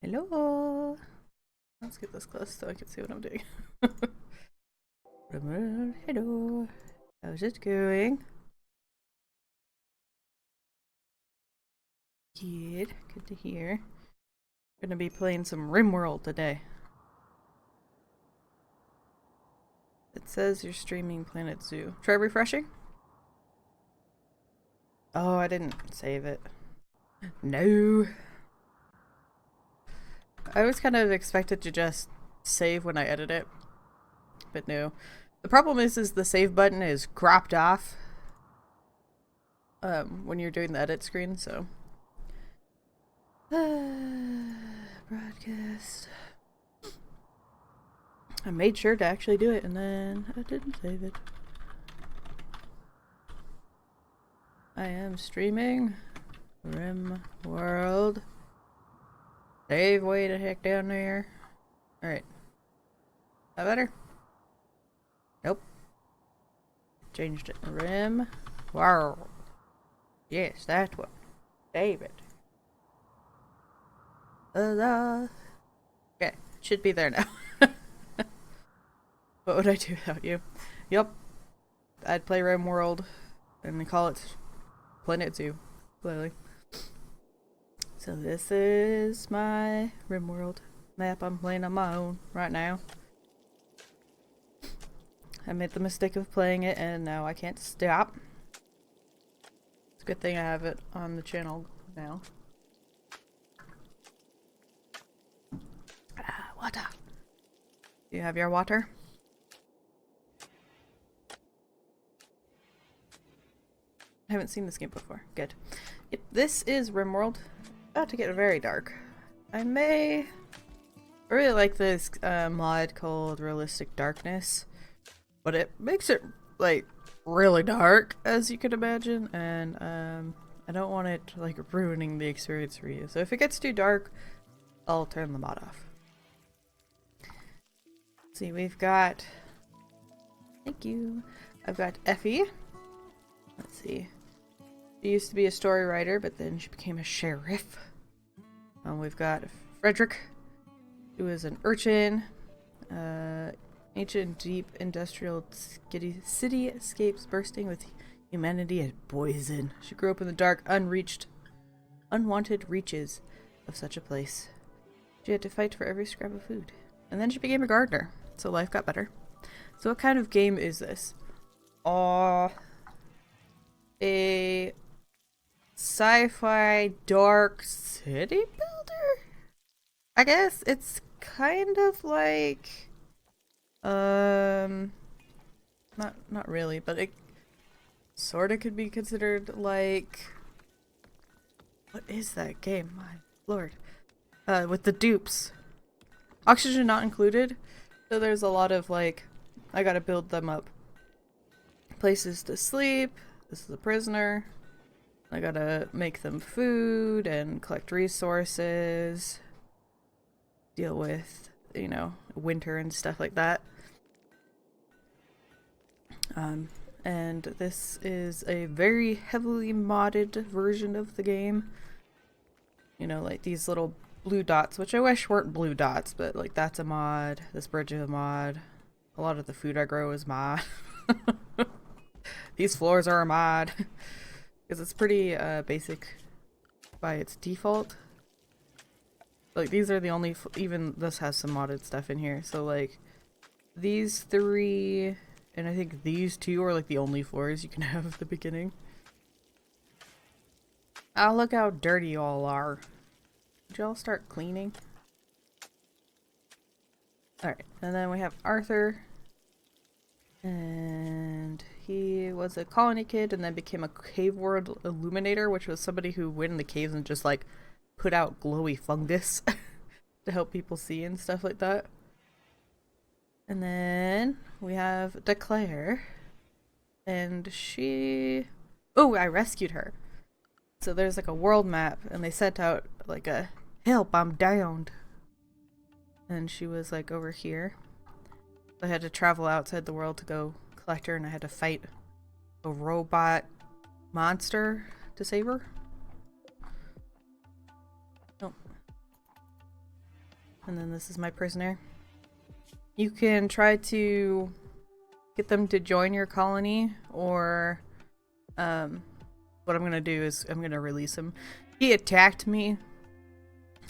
Hello. Let's get this close so I can see what I'm doing. Hello. How's it going? Good. Good to hear. Gonna be playing some RimWorld today. It says you're streaming Planet Zoo. Try refreshing? Oh, I didn't save it. No. I was kind of expected to just save when I edit it, but no. The problem is the save button is cropped off when you're doing the edit screen, so. Broadcast. I made sure to actually do it and then I didn't save it. I am streaming RimWorld. Save way the heck down there. Alright. That better? Nope. Changed it. RimWorld. Yes, that's what. Save it. Okay, should be there now. What would I do without you? Yep. I'd play RimWorld and call it Planet Zoo. Literally. So this is my RimWorld map I'm playing on my own right now. I made the mistake of playing it and now I can't stop. It's a good thing I have it on the channel now. Water. Do you have your water? I haven't seen this game before. Good. Yep, this is RimWorld. About to get very dark. I really like this mod called Realistic Darkness, but it makes it like really dark, as you can imagine, and I don't want it like ruining the experience for you. So if it gets too dark, I'll turn the mod off. Let's see, we've got. Thank you. I've got Effie. Let's see. She used to be a story writer, but then she became a sheriff. We've got Frederick, who is an urchin. Ancient, deep, industrial cityscapes bursting with humanity and poison. She grew up in the dark, unwanted reaches of such a place. She had to fight for every scrap of food. And then she became a gardener, so life got better. So what kind of game is this? A sci-fi dark city builder? I guess it's kind of like not really, but it sort of could be considered like, what is that game? My lord. With the dupes. Oxygen not included, so there's a lot of like, I gotta build them up. Places to sleep. This is a prisoner. I gotta make them food and collect resources. Deal with, you know, winter and stuff like that. And this is a very heavily modded version of the game. You know, like these little blue dots, which I wish weren't blue dots, but like that's a mod. This bridge is a mod. A lot of the food I grow is mod. These floors are a mod. Because it's pretty basic by its default. Like these are the only, even this has some modded stuff in here. So like these three, and I think these two are like the only floors you can have at the beginning. Oh, look how dirty y'all are. Did y'all start cleaning? Alright, and then we have Arthur. And he was a colony kid and then became a cave world illuminator, which was somebody who went in the caves and just like put out glowy fungus to help people see and stuff like that. And then we have Declare. And she... Oh, I rescued her. So there's like a world map and they sent out like a help, I'm downed. And she was like over here. I had to travel outside the world to go collect her and I had to fight a robot monster to save her. Oh. and then this is my prisoner. You can try to get them to join your colony, or what I'm gonna do is I'm gonna release him. He attacked me,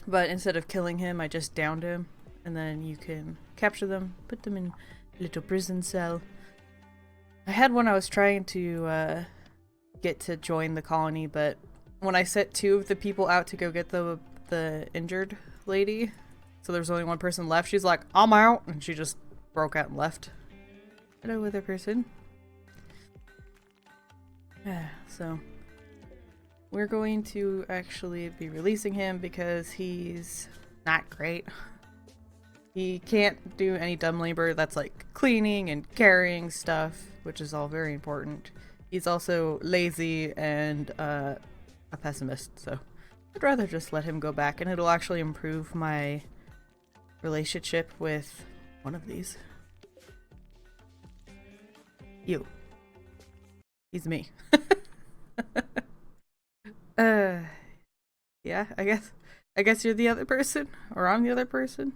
but instead of killing him, I just downed him, and then you can capture them, put them in a little prison cell. I had one I was trying to get to join the colony, but when I set 2 of the people out to go get the injured lady, so there's only one person left, she's like, I'm out, and she just broke out and left. Hello, other person. So we're going to actually be releasing him because he's not great. He can't do any dumb labor that's like cleaning and carrying stuff, which is all very important. He's also lazy and a pessimist, so I'd rather just let him go back, and it'll actually improve my relationship with one of these. You. He's me. Yeah, I guess you're the other person, or I'm the other person.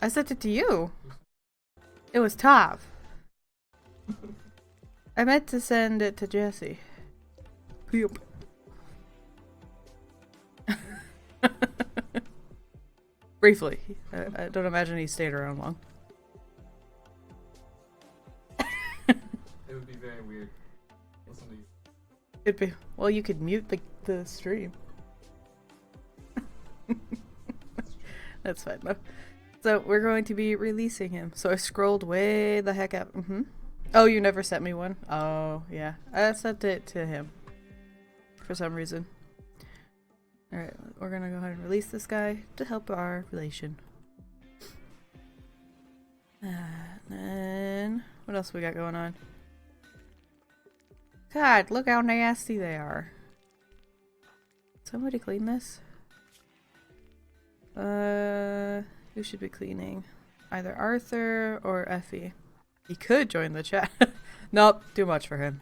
I sent it to you. It was Tav. I meant to send it to Jesse. Yep. Briefly. I don't imagine he stayed around long. It would be very weird. It'd be, well, you could mute the stream. That's fine though. So we're going to be releasing him. So I scrolled way the heck up. Oh, you never sent me one? Oh, yeah. I sent it to him. For some reason. Alright, we're gonna go ahead and release this guy to help our relation. And then, what else we got going on? God, look how nasty they are. Somebody clean this? Who should be cleaning? Either Arthur or Effie. He could join the chat. Nope, too much for him.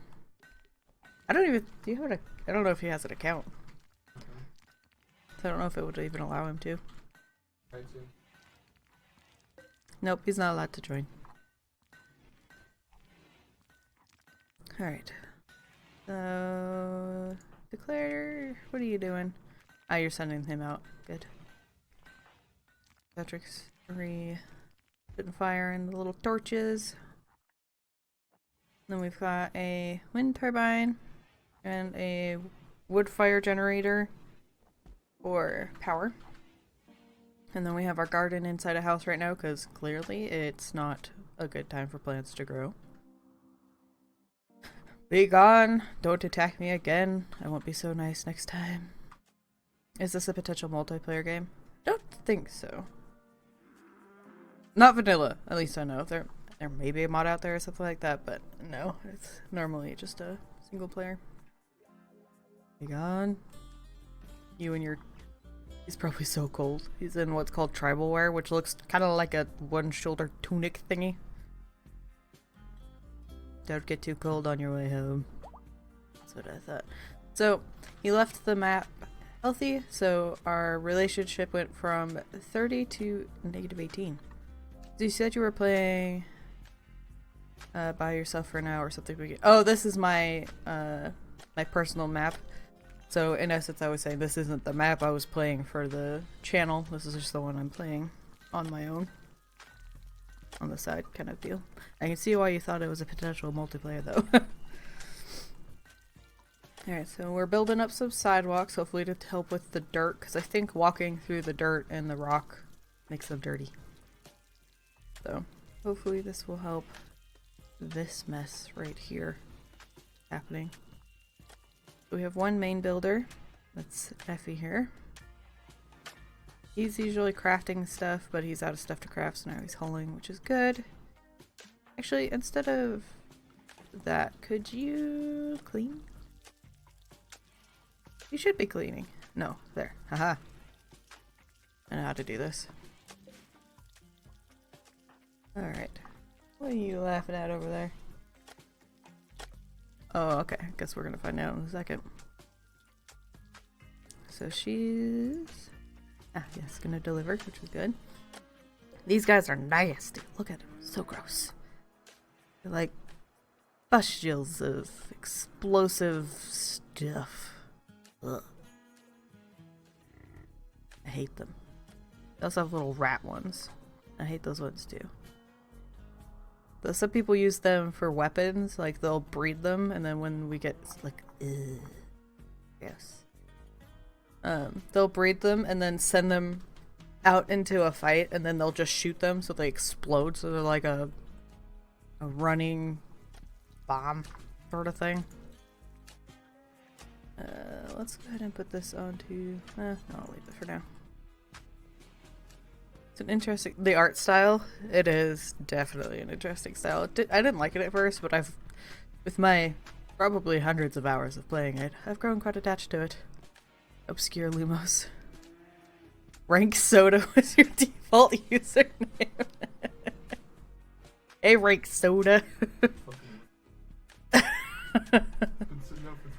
I don't even, do you have I don't know if he has an account. So I don't know if it would even allow him to. Nope, he's not allowed to join. Alright. So, Declare, what are you doing? Ah, you're sending him out. Good. Patrick's putting fire in the little torches. Then we've got a wind turbine and a wood fire generator for power. And then we have our garden inside a house right now because clearly it's not a good time for plants to grow. Be gone! Don't attack me again. I won't be so nice next time. Is this a potential multiplayer game? Don't think so. Not vanilla, at least I know. There may be a mod out there or something like that, but no, it's normally just a single player. Be gone. You and your... He's probably so cold. He's in what's called tribal wear, which looks kind of like a one-shoulder tunic thingy. Don't get too cold on your way home. That's what I thought. So, he left the map healthy, so our relationship went from 30 to -18. So you said you were playing by yourself for now or something. Oh, this is my my personal map. So in essence, I was saying this isn't the map I was playing for the channel. This is just the one I'm playing on my own. On the side kind of deal. I can see why you thought it was a potential multiplayer though. Alright, so we're building up some sidewalks, hopefully to help with the dirt, because I think walking through the dirt and the rock makes them dirty. So hopefully this will help this mess right here happening. We have one main builder. That's Effie here. He's usually crafting stuff, but he's out of stuff to craft, so now he's hauling, which is good. Actually, instead of that, could you clean? You should be cleaning. No, there. Haha. I know how to do this. Alright. What are you laughing at over there? Oh, okay. Guess we're gonna find out in a second. so she's... Ah, yes, gonna deliver, which is good. These guys are nasty. Look at them. So gross. They're like pustules of explosive stuff. Ugh. I hate them. They also have little rat ones. I hate those ones too. Though some people use them for weapons, like they'll breed them, and then when we get like, ugh. Yes. They'll breed them and then send them out into a fight, and then they'll just shoot them so they explode, so they're like a running bomb sort of thing. Let's go ahead and put this onto... no, I'll leave it for now. It's an interesting... The art style, it is definitely an interesting style. I didn't like it at first, but with my probably hundreds of hours of playing it, I've grown quite attached to it. Obscure Lumos. Rank Soda was your default username. Hey, Rank Soda. Been sitting out for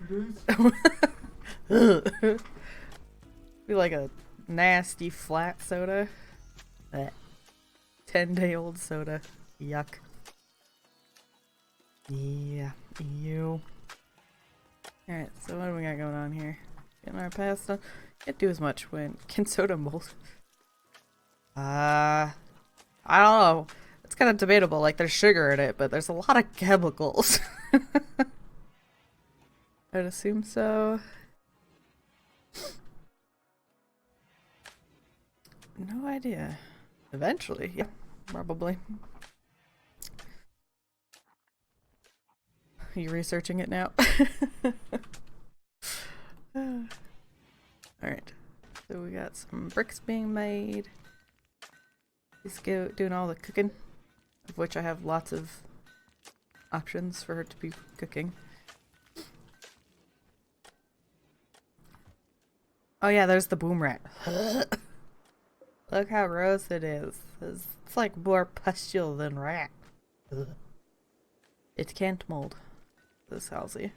3 days. Be like a nasty flat soda. That 10-day-old soda. Yuck. Yeah. Ew. Alright, so what do we got going on here? Getting our pasta. Can't do as much when... Can soda mold? I don't know. It's kind of debatable. Like, there's sugar in it, but there's a lot of chemicals. I'd assume so. No idea. Eventually, yeah, probably. Are you researching it now? Alright, so we got some bricks being made. He's doing all the cooking, of which I have lots of options for her to be cooking. Oh yeah, there's the boom rat. Look how gross it is. It's like more pustule than rat. Ugh. It can't mold. This Halsey.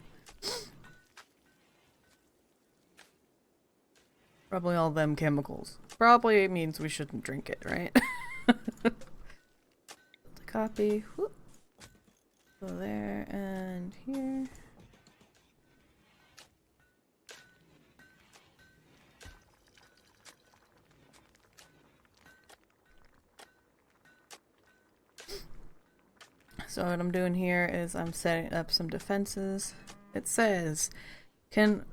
Probably all them chemicals. Probably means we shouldn't drink it, right? The copy. Whoop. Go there and here. So what I'm doing here is I'm setting up some defenses. It says it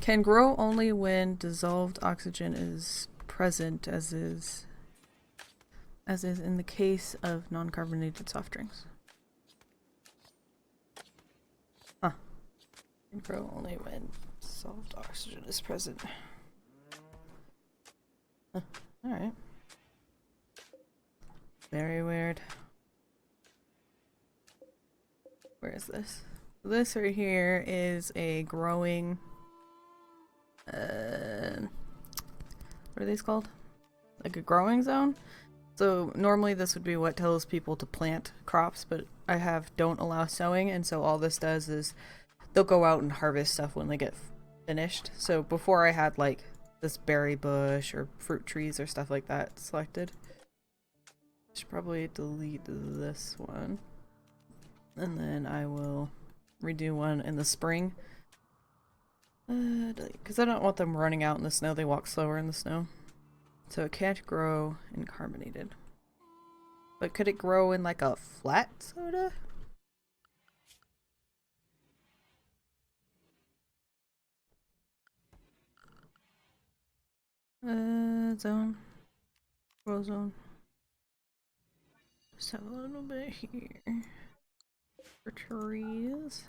can grow only when dissolved oxygen is present, as is in the case of non-carbonated soft drinks. Huh. Can grow only when dissolved oxygen is present. Huh. Alright. Very weird. Where is this? This right here is a growing... what are these called? Like a growing zone? So normally this would be what tells people to plant crops, but I have don't allow sowing, and so all this does is they'll go out and harvest stuff when they get finished. So before I had like this berry bush or fruit trees or stuff like that selected. Should probably delete this one. And then I will redo one in the spring. Because I don't want them running out in the snow. They walk slower in the snow. So it can't grow in carbonated. But could it grow in like a flat soda? Zone. Grow zone. Just have a little bit here. For trees.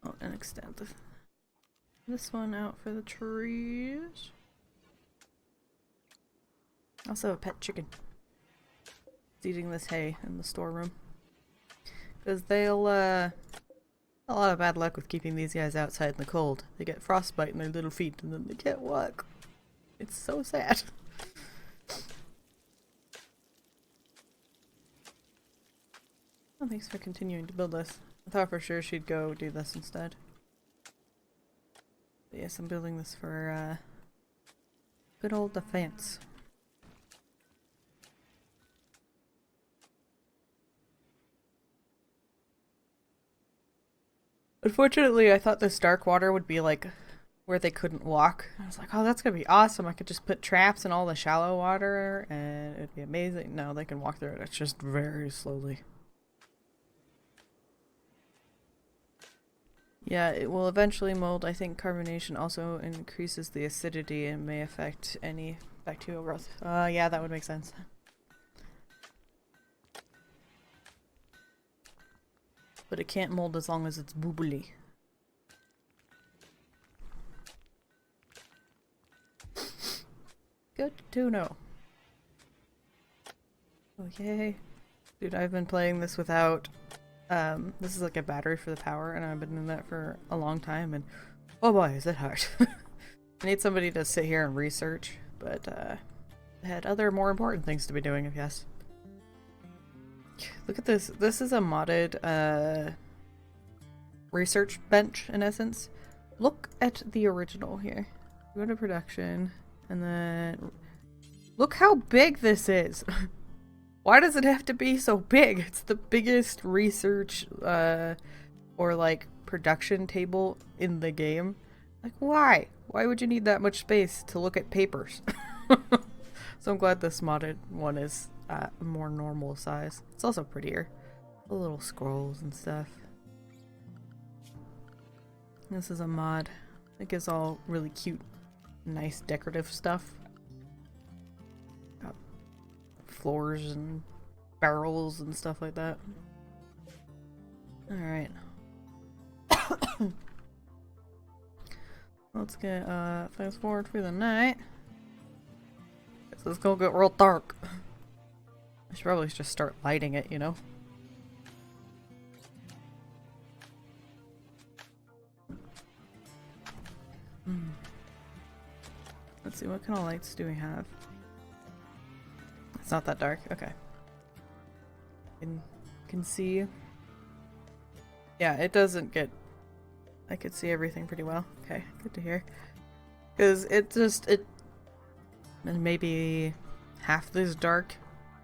Oh, and extend this one out for the trees. Also a pet chicken. It's eating this hay in the storeroom. Because they'll, a lot of bad luck with keeping these guys outside in the cold. They get frostbite in their little feet and then they can't walk. It's so sad. Oh, thanks for continuing to build this. I thought for sure she'd go do this instead. Yes, I'm building this for good old defense. Unfortunately, I thought this dark water would be like where they couldn't walk. I was like, oh, that's gonna be awesome. I could just put traps in all the shallow water and it'd be amazing. No, they can walk through it. It's just very slowly. Yeah, it will eventually mold. I think carbonation also increases the acidity and may affect any bacterial growth. Yeah, that would make sense. But it can't mold as long as it's boobly. Good to know. Oh, yay. Dude, I've been playing this without... this is like a battery for the power, and I've been doing that for a long time, and oh boy, is it hard. I need somebody to sit here and research, but I had other more important things to be doing, I guess. Look at this. This is a modded research bench, in essence. Look at the original here. Go to production, and then look how big this is. Why does it have to be so big? It's the biggest research or like production table in the game. Like, why? Why would you need that much space to look at papers? So I'm glad this modded one is a more normal size. It's also prettier. The little scrolls and stuff. This is a mod. It gives all really cute, nice decorative stuff. Got floors and barrels and stuff like that. Alright. Let's get fast forward through the night. Let's go get real dark. I should probably just start lighting it, you know? Let's see, what kind of lights do we have? It's not that dark. Okay. Can see. Yeah, it doesn't get... I could see everything pretty well. Okay, good to hear. Because it maybe half this dark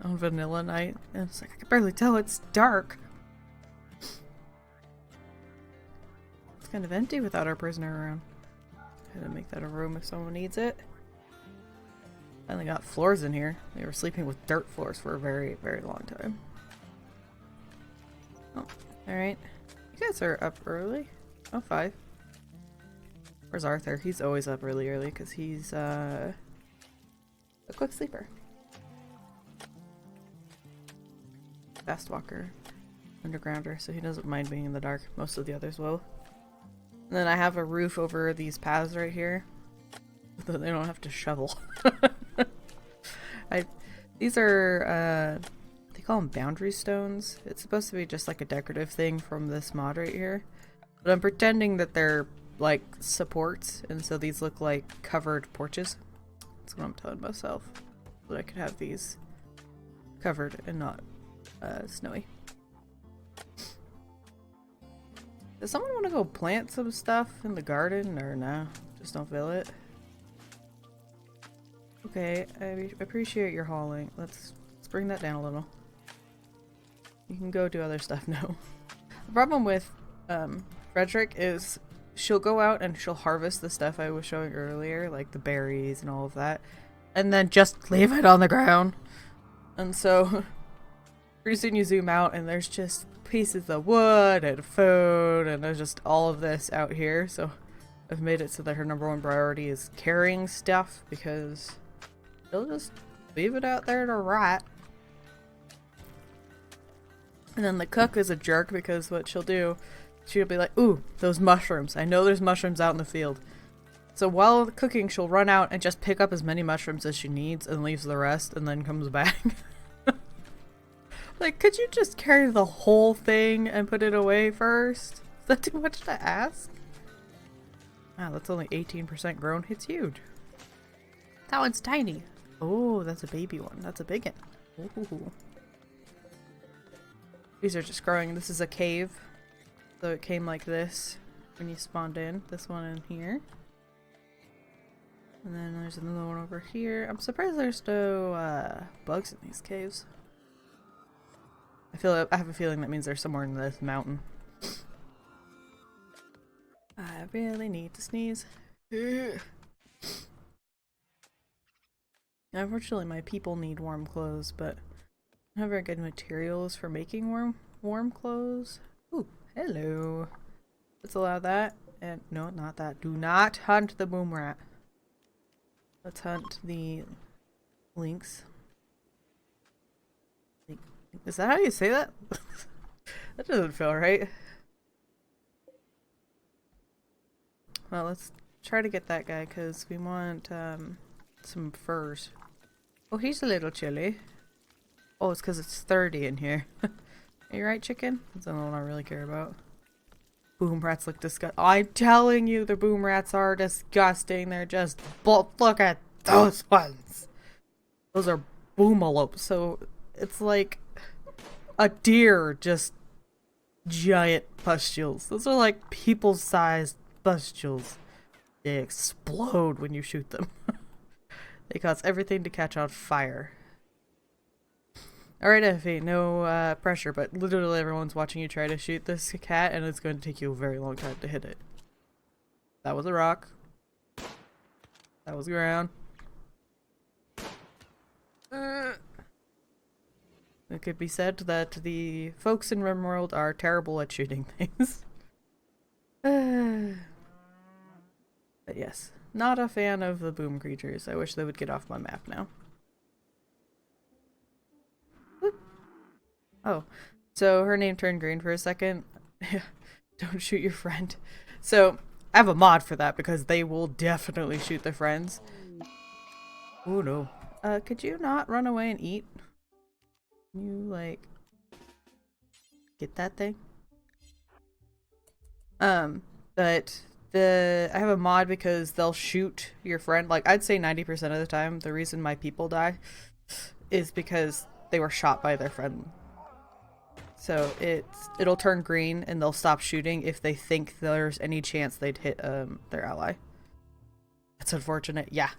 on vanilla night. And it's like, I can barely tell it's dark. It's kind of empty without our prisoner around. Gotta make that a room if someone needs it. Finally got floors in here. They were sleeping with dirt floors for a very, very long time. Oh, alright. You guys are up early? Oh, 5. Where's Arthur? He's always up really early because he's a quick sleeper. Fast walker. Undergrounder, so he doesn't mind being in the dark. Most of the others will. And then I have a roof over these paths right here. So they don't have to shovel. These are, they call them boundary stones. It's supposed to be just like a decorative thing from this mod right here. But I'm pretending that they're like supports, and so these look like covered porches. That's what I'm telling myself. So I could have these covered and not snowy. Does someone want to go plant some stuff in the garden, or no? Just don't feel it? Okay, I appreciate your hauling. Let's bring that down a little. You can go do other stuff now. The problem with Frederick is she'll go out and she'll harvest the stuff I was showing earlier, like the berries and all of that, and then just leave it on the ground. And so pretty soon you zoom out and there's just pieces of wood and food, and there's just all of this out here. So I've made it so that her #1 priority is carrying stuff, because she'll just leave it out there to rot. And then the cook is a jerk, because what she'll do, she'll be like, ooh, those mushrooms. I know there's mushrooms out in the field. So while cooking, she'll run out and just pick up as many mushrooms as she needs and leaves the rest, and then comes back. Like, could you just carry the whole thing and put it away first? Is that too much to ask? Wow, that's only 18% grown. It's huge. That one's tiny. Oh, that's a baby one. That's a big one. Ooh. These are just growing. This is a cave. So it came like this when you spawned in. This one in here. And then there's another one over here. I'm surprised there's no bugs in these caves. I have a feeling that means they're somewhere in this mountain. I really need to sneeze. Unfortunately, my people need warm clothes, but I don't have very good materials for making warm clothes. Ooh, hello. Let's allow that. And no, not that. Do not hunt the boom rat. Let's hunt the lynx. Is that how you say that? That doesn't feel right. Well, let's try to get that guy because we want some furs. Oh, he's a little chilly. Oh, it's because it's 30 in here. Are you right, chicken? That's the only one I really care about. Boom rats look disgusting. I'm telling you, the boom rats are disgusting. They're just... Look at those ones. Those are boomalopes. So it's like a deer, just giant pustules. Those are like people-sized pustules. They explode when you shoot them. They cause everything to catch on fire. Alright, Effie, no pressure, but literally everyone's watching you try to shoot this cat, and it's going to take you a very long time to hit it. That was a rock. That was ground. It could be said that the folks in RimWorld are terrible at shooting things. But yes, not a fan of the boom creatures. I wish they would get off my map now. Whoop. Oh, so her name turned green for a second. Don't shoot your friend. So I have a mod for that because they will definitely shoot their friends. Oh no. Could you not run away and eat? Can you, like, get that thing? But I have a mod because they'll shoot your friend. Like, I'd say 90% of the time, the reason my people die is because they were shot by their friend. So it'll turn green and they'll stop shooting if they think there's any chance they'd hit their ally. That's unfortunate. Yeah.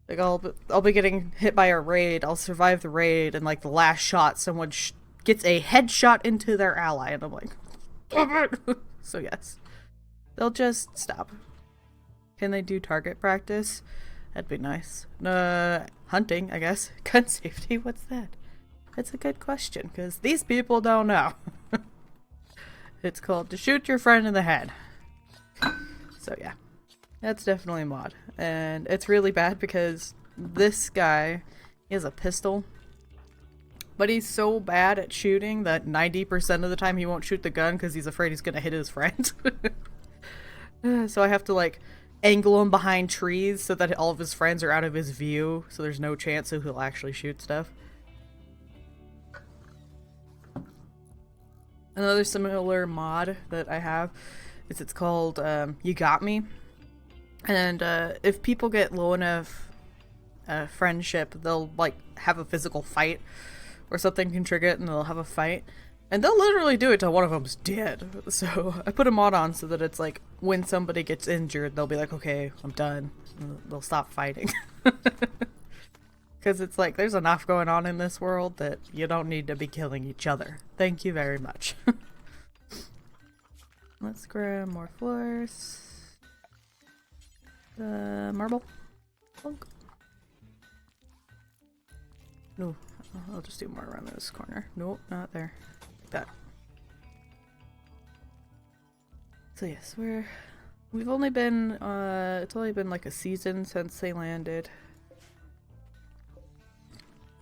Like, I'll be getting hit by a raid, I'll survive the raid, and like the last shot, someone gets a headshot into their ally, and I'm like, damn it! So yes. They'll just stop. Can they do target practice? That'd be nice. Hunting, I guess. Gun safety, what's that? That's a good question, because these people don't know. It's called to shoot your friend in the head. So yeah. That's definitely a mod. And it's really bad because this guy, he has a pistol. But he's so bad at shooting that 90% of the time he won't shoot the gun because he's afraid he's gonna hit his friend. So I have to like angle him behind trees so that all of his friends are out of his view, so there's no chance that he'll actually shoot stuff. Another similar mod that I have is it's called You Got Me. And if people get low enough friendship, they'll like have a physical fight or something can trigger it and they'll have a fight. And they'll literally do it till one of them's dead. So I put a mod on so that it's like when somebody gets injured, they'll be like, okay, I'm done. And they'll stop fighting. Because it's like there's enough going on in this world that you don't need to be killing each other. Thank you very much. Let's grab more floors. Marble? Plunk. No, I'll just do more around this corner. Nope, not there. Like that. So yes, we've only been, it's only been like a season since they landed.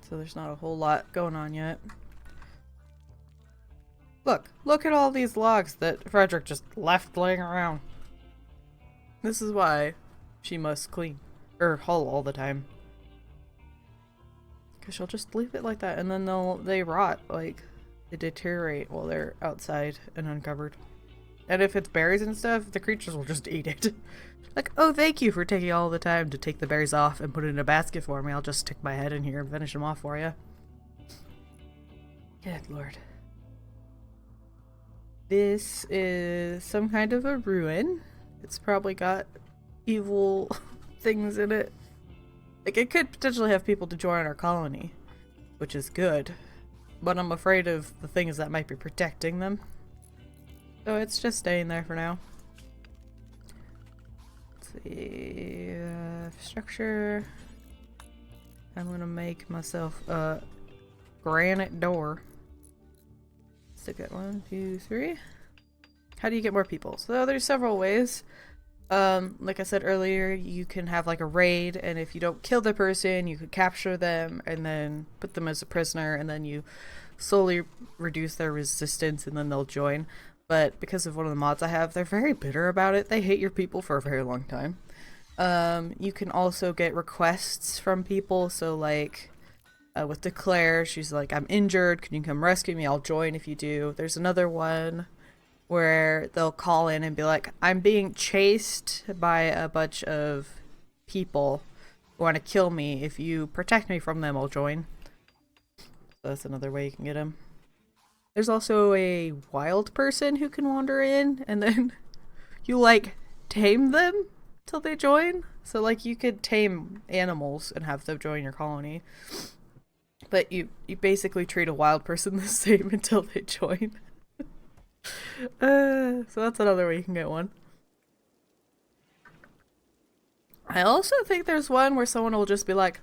So there's not a whole lot going on yet. Look at all these logs that Frederick just left laying around. This is why she must clean or haul all the time, because she'll just leave it like that and then they rot, like they deteriorate while they're outside and uncovered. And if it's berries and stuff, the creatures will just eat it. Like, oh, thank you for taking all the time to take the berries off and put it in a basket for me. I'll just stick my head in here and finish them off for you. Good lord. This is some kind of a ruin. It's probably got evil things in it. Like, it could potentially have people to join our colony, which is good. But I'm afraid of the things that might be protecting them. So it's just staying there for now. Let's see. Structure. I'm gonna make myself a granite door. Stick it 1, 2, 3. How do you get more people? So there's several ways. Like I said earlier, you can have like a raid, and if you don't kill the person, you could capture them and then put them as a prisoner, and then you slowly reduce their resistance and then they'll join. But because of one of the mods I have, they're very bitter about it. They hate your people for a very long time. You can also get requests from people, so like with Declare, she's like, I'm injured, can you come rescue me? I'll join if you do. There's another one where they'll call in and be like, I'm being chased by a bunch of people who want to kill me. If you protect me from them, I'll join. So that's another way you can get them. There's also a wild person who can wander in, and then you like tame them till they join. So like you could tame animals and have them join your colony. But you basically treat a wild person the same until they join. So that's another way you can get one. I also think there's one where someone will just be like,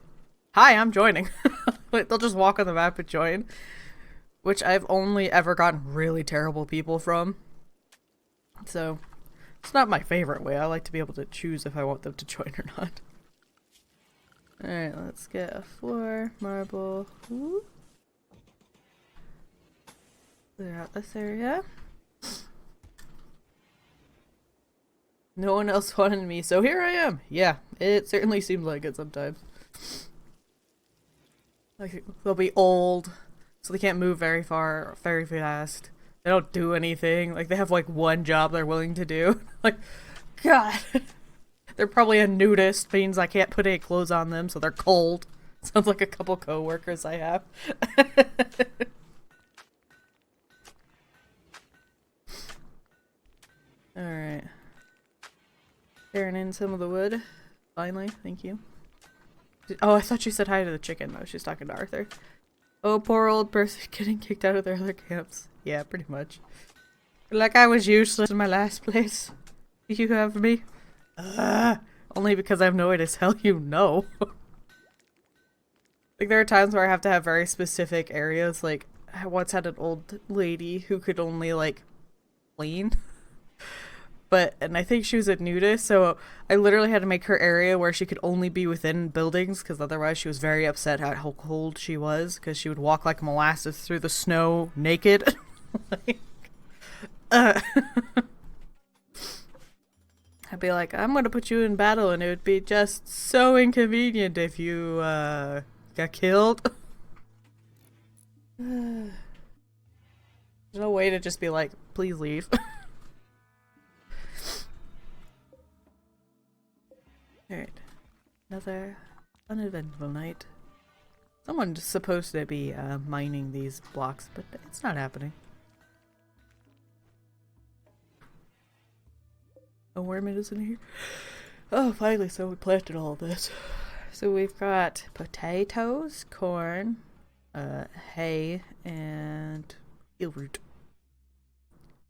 hi, I'm joining. Like, they'll just walk on the map and join. Which I've only ever gotten really terrible people from. So, it's not my favorite way. I like to be able to choose if I want them to join or not. Alright, let's get a floor, marble. Ooh. Clear out this area. No one else wanted me, so here I am. Yeah, it certainly seems like it sometimes. Like, they'll be old, so they can't move very far, very fast. They don't do anything. Like, they have like one job they're willing to do. Like, God. They're probably a nudist, means I can't put any clothes on them, so they're cold. Sounds like a couple co-workers I have. Alright. Tearing in some of the wood. Finally, thank you. Oh, I thought you said hi to the chicken. No, she's talking to Arthur. Oh, poor old person getting kicked out of their other camps. Yeah, pretty much. Like I was useless in my last place. You have me? Only because I have no way to tell you no. Like, there are times where I have to have very specific areas. Like, I once had an old lady who could only, like, clean. And I think she was a nudist, so I literally had to make her area where she could only be within buildings, because otherwise she was very upset at how cold she was, because she would walk like molasses through the snow naked. Like, I'd be like, I'm gonna put you in battle, and it would be just so inconvenient if you got killed. There's no way to just be like, please leave. Alright. Another uneventful night. Someone's supposed to be mining these blocks, but it's not happening. A worm isn't here. Oh, finally, so we planted all of this. So we've got potatoes, corn, hay, and eel root.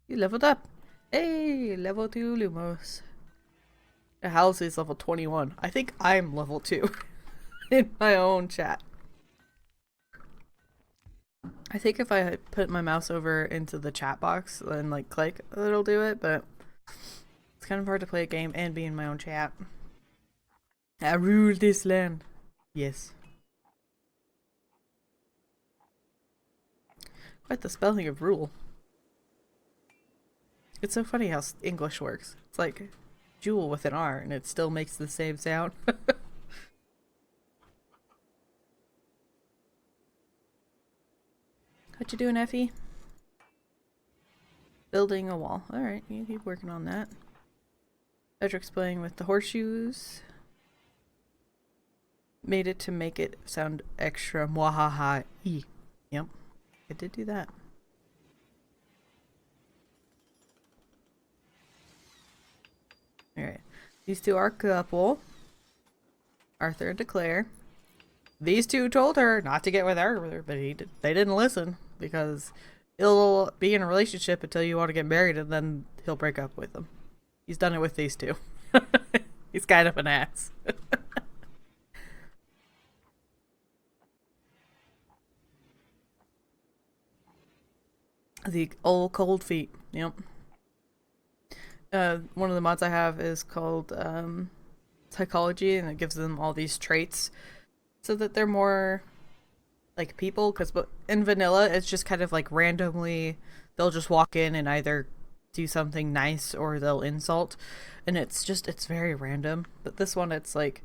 You leveled up! Hey! Level 2 Lumos. The house is level 21. I think I'm level 2 in my own chat. I think if I put my mouse over into the chat box and like click, it'll do it, but it's kind of hard to play a game and be in my own chat. I rule this land. Yes. Quite the spelling of rule. It's so funny how English works. It's like jewel with an R, and it still makes the same sound. What you doing, Effie? Building a wall. Alright, you keep working on that. Edric's playing with the horseshoes. Made it to make it sound extra mwahaha-y. Yep, I did do that. Alright, these two are a couple. Arthur and Declare. These two told her not to get with Arthur, but they didn't listen because he'll be in a relationship until you want to get married, and then he'll break up with them. He's done it with these two. He's kind of an ass. The old cold feet. Yep. One of the mods I have is called psychology, and it gives them all these traits so that they're more like people. Because in vanilla, it's just kind of like randomly they'll just walk in and either do something nice or they'll insult, and it's very random. But this one, it's like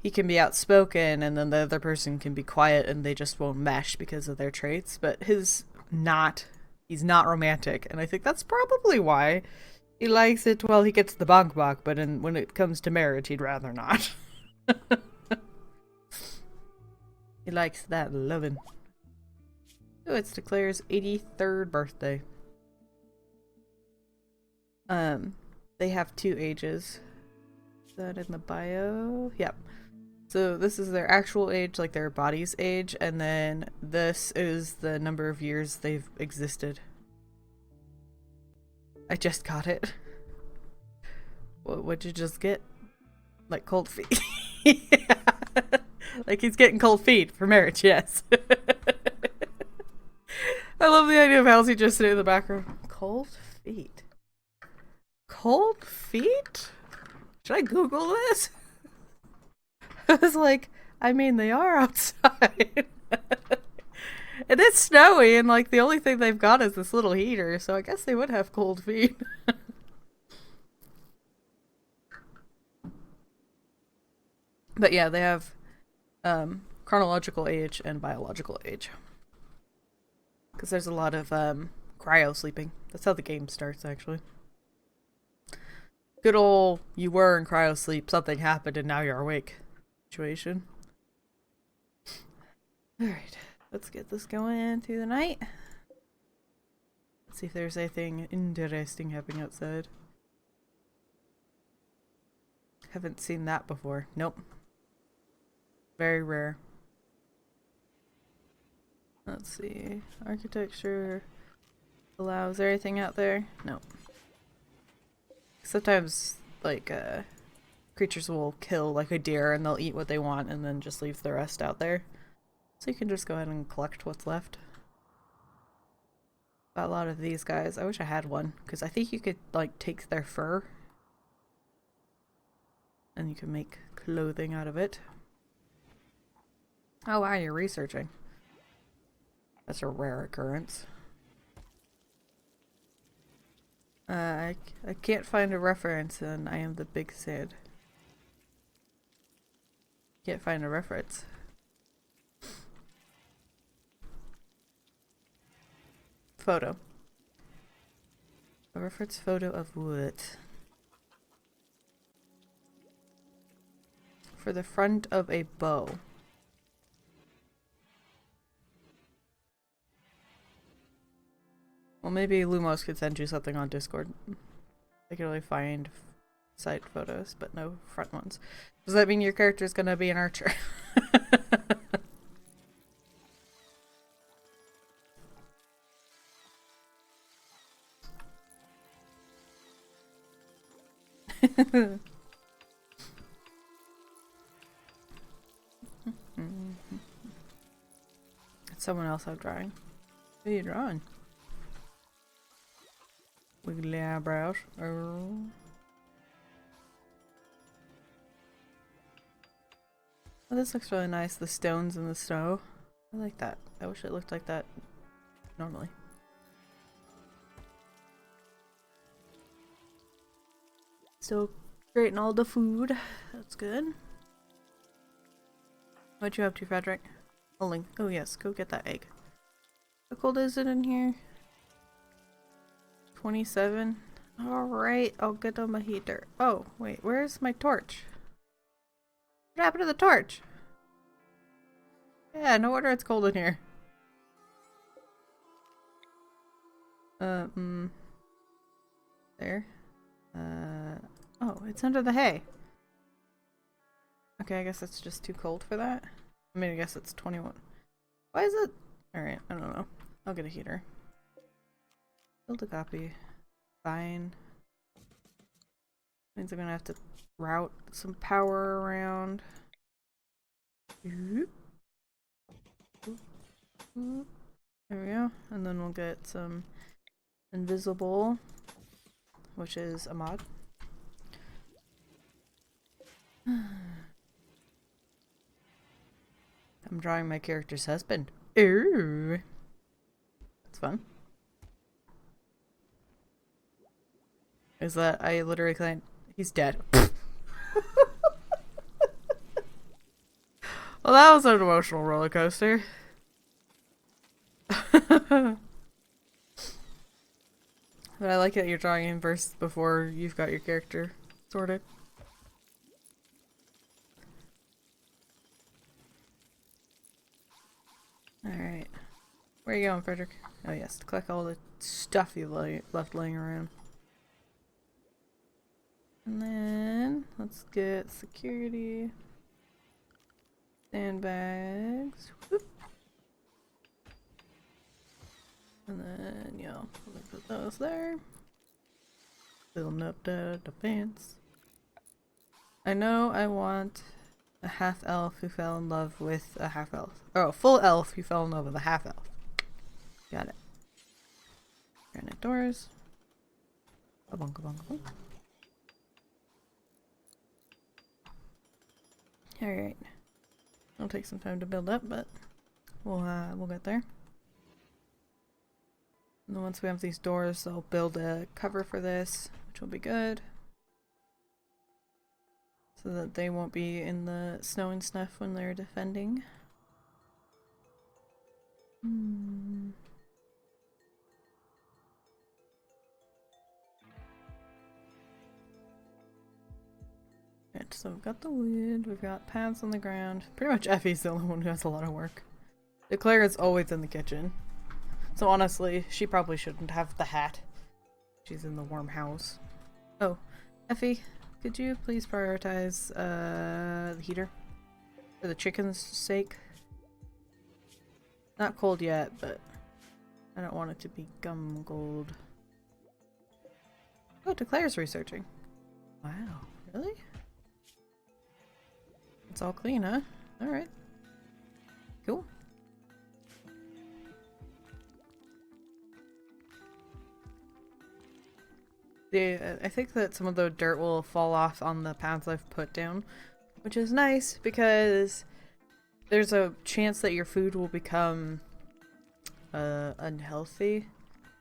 he can be outspoken and then the other person can be quiet and they just won't mesh because of their traits. But he's not romantic, and I think that's probably why he likes it. Well, he gets the bonk bonk, but when it comes to marriage, he'd rather not. He likes that loving. Oh, it's Declare's 83rd birthday. They have 2 ages. Is that in the bio? Yep. So this is their actual age, like their body's age, and then this is the number of years they've existed. I just got it. What'd you just get? Like cold feet. Yeah. Like he's getting cold feet for marriage, yes. I love the idea of Halsey just sitting in the background. Cold feet. Cold feet? Should I Google this? I was like, I mean, they are outside. And it's snowy, and like the only thing they've got is this little heater, so I guess they would have cold feet. But yeah, they have chronological age and biological age. Because there's a lot of cryo sleeping. That's how the game starts, actually. Good old, you were in cryo sleep, something happened, and now you're awake situation. Alright, let's get this going through the night. Let's see if there's anything interesting happening outside. Haven't seen that before. Nope. Very rare. Let's see. Architecture. Allows there anything out there? Nope. Sometimes, like, creatures will kill, like, a deer and they'll eat what they want and then just leave the rest out there. So you can just go ahead and collect what's left. Got a lot of these guys. I wish I had one, because I think you could, like, take their fur and you can make clothing out of it. Oh wow, you're researching. That's a rare occurrence. I can't find a reference, and I am the big Sid. Can't find a reference. Photo. A reference photo of what? For the front of a bow. Well, maybe Lumos could send you something on Discord. I can only find side photos, but no front ones. Does that mean your character is gonna be an archer? It's someone else I'm drawing. What are you drawing? Wiggly eyebrows. Oh, this looks really nice. The stones in the snow. I like that. I wish it looked like that normally. Still creating all the food. That's good. What you up to, Frederick? Holding. Oh yes, go get that egg. How cold is it in here? 27. Alright, I'll get on my heater. Oh, wait, where's my torch? What happened to the torch? Yeah, no wonder it's cold in here. There. Oh, it's under the hay. Okay, I guess it's just too cold for that. I mean, I guess it's 21. Why is it? Alright, I don't know. I'll get a heater. Build a copy. Fine. Means I'm gonna have to route some power around. There we go. And then we'll get some invisible, which is a mod. I'm drawing my character's husband. Ooh. That's fun. Is that I literally claimed he's dead. Well, that was an emotional roller coaster. But I like that you're drawing him first before you've got your character sorted. Alright. Where are you going, Frederick? Oh yes, to collect all the stuff you left laying around. And then, let's get security. Sandbags. Whoop. And then, yeah, we'll put those there. Filling up the pants. I know I want a half-elf who fell in love with a half-elf. Oh, a full elf who fell in love with a half-elf. Got it. Granite doors. Kabong, kabong, kabong. Alright. It'll take some time to build up, but we'll get there. And then once we have these doors, I'll build a cover for this, which will be good. So that they won't be in the snow and stuff when they're defending. Right, so we've got the wood, we've got paths on the ground. Pretty much Effie's the only one who has a lot of work. Claire is always in the kitchen. So honestly, she probably shouldn't have the hat. She's in the warm house. Oh, Effie, could you please prioritize the heater? For the chicken's sake. Not cold yet, but I don't want it to be gum gold. Oh, Claire's researching. Wow, really? It's all clean, huh? Alright. Cool. I think that some of the dirt will fall off on the paths I've put down, which is nice because there's a chance that your food will become unhealthy.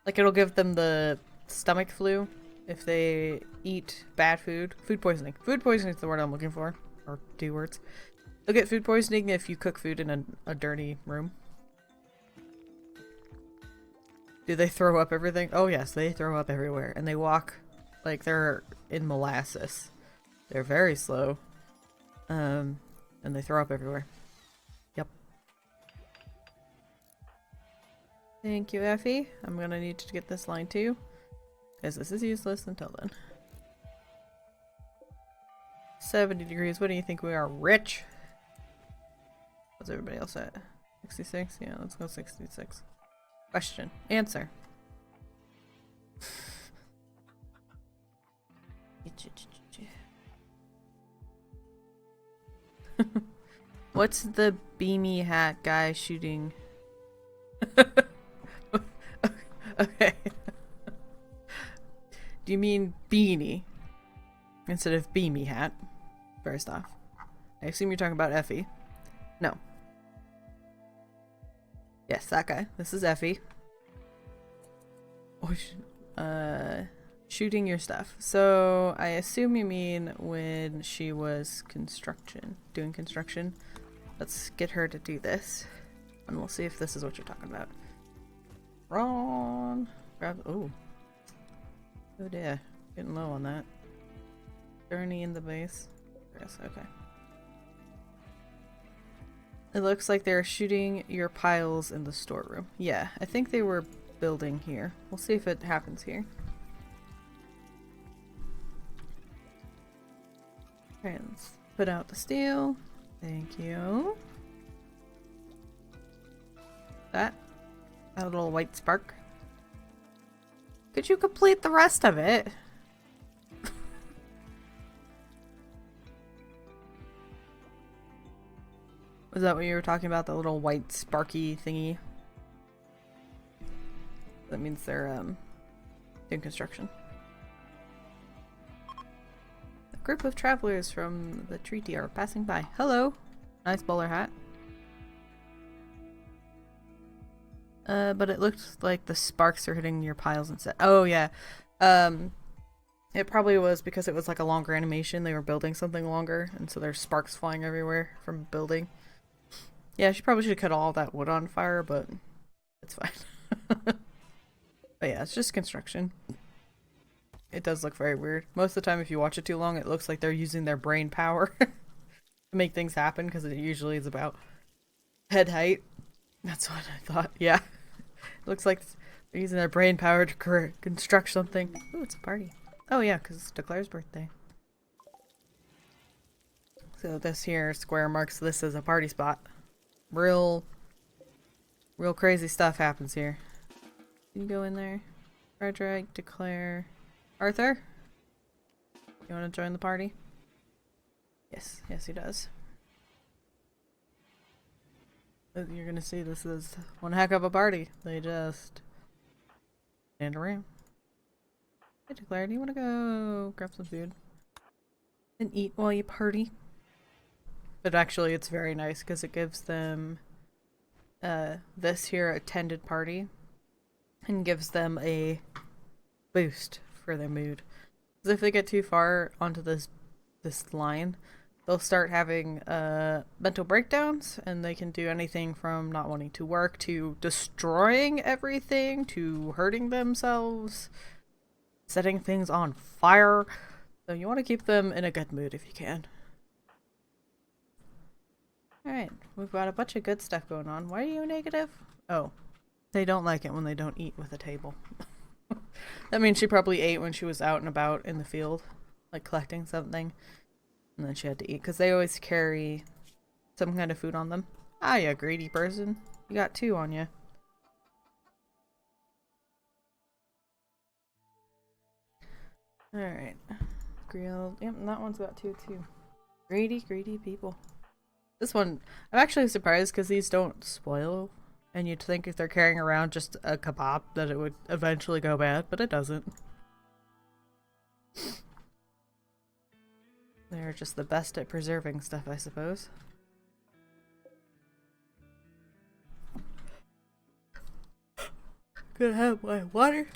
Like it'll give them the stomach flu if they eat bad food. Food poisoning. Food poisoning is the word I'm looking for. Or 2 words. They'll get food poisoning if you cook food in a dirty room. Do they throw up everything? Oh yes, they throw up everywhere. And they walk like they're in molasses. They're very slow. And they throw up everywhere. Yep. Thank you, Effie. I'm gonna need to get this line too. Because this is useless until then. 70 degrees. What do you think we are? Rich? What's everybody else at? 66? Yeah, let's go 66. Question. Answer. What's the beamy hat guy shooting? Okay. Do you mean beanie instead of beamy hat? First off. I assume you're talking about Effie. No. Yes, that guy. This is Effie. Oh, shooting your stuff. So, I assume you mean when she was doing construction. Let's get her to do this. And we'll see if this is what you're talking about. Wrong! Grab- oh. Oh dear. Getting low on that. Journey in the base. Yes, okay. It looks like they're shooting your piles in the storeroom. Yeah, I think they were building here. We'll see if it happens here. Put out the steel. Thank you. That a little white spark. Could you complete the rest of it? Was that what you were talking about? The little white sparky thingy? That means they're doing construction. A group of travelers from the treaty are passing by. Hello! Nice bowler hat. But it looked like the sparks are hitting your piles instead. Oh yeah. It probably was because it was like a longer animation. They were building something longer, and so there's sparks flying everywhere from building. Yeah, she probably should cut all that wood on fire, but it's fine. But yeah, it's just construction. It does look very weird. Most of the time if you watch it too long, it looks like they're using their brain power to make things happen, because it usually is about head height. That's what I thought. Yeah. It looks like they're using their brain power to construct something. Ooh, it's a party. Oh yeah, because it's Declare's birthday. So this here square marks this as a party spot. Real crazy stuff happens here. Can you go in there? Frederick, Declare, Arthur? You want to join the party? Yes, yes he does. You're gonna see this is one heck of a party. They just stand around. Hey Declare, do you want to go grab some food? And eat while you party? But actually it's very nice because it gives them this here attended party and gives them a boost for their mood. Because if they get too far onto this line, they'll start having mental breakdowns, and they can do anything from not wanting to work to destroying everything to hurting themselves, setting things on fire. So you want to keep them in a good mood if you can. Alright, we've got a bunch of good stuff going on. Why are you negative? Oh, they don't like it when they don't eat with a table. That means she probably ate when she was out and about in the field, like collecting something. And then she had to eat, because they always carry some kind of food on them. Ah, you greedy person. You got 2 on you. Alright. Grilled. Yep, that one's got 2 too. Greedy people. This one, I'm actually surprised because these don't spoil. And you'd think if they're carrying around just a kebab that it would eventually go bad, but it doesn't. They're just the best at preserving stuff, I suppose. Gonna have my water.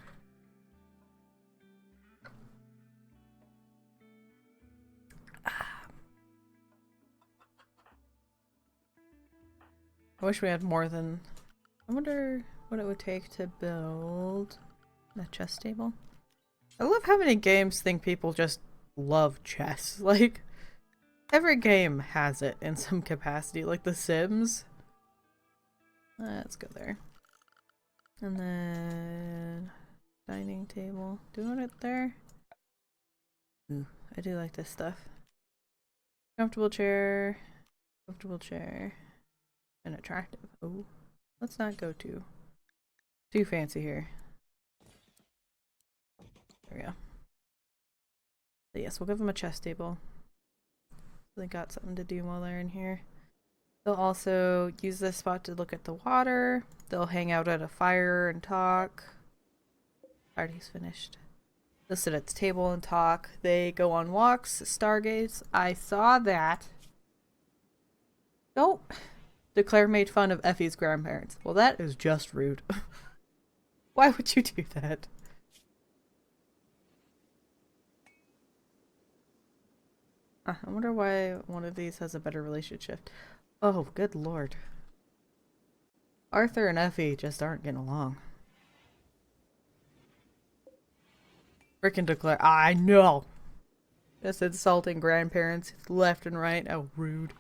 I wish we had more than... I wonder what it would take to build that chess table. I love how many games think people just love chess. Like, every game has it in some capacity. Like The Sims. Let's go there. And then... dining table. Do you want it there? Ooh, I do like this stuff. Comfortable chair. Comfortable chair. And attractive. Oh, let's not go too fancy here. There we go. But yes, we'll give them a chess table. They got something to do while they're in here. They'll also use this spot to look at the water. They'll hang out at a fire and talk. Party's finished. They'll sit at the table and talk. They go on walks, stargaze. I saw that. Don't. Declare made fun of Effie's grandparents. Well, that is just rude. Why would you do that? I wonder why one of these has a better relationship. Oh, good lord. Arthur and Effie just aren't getting along. Frickin' Declare. I know! Just insulting grandparents left and right. How rude.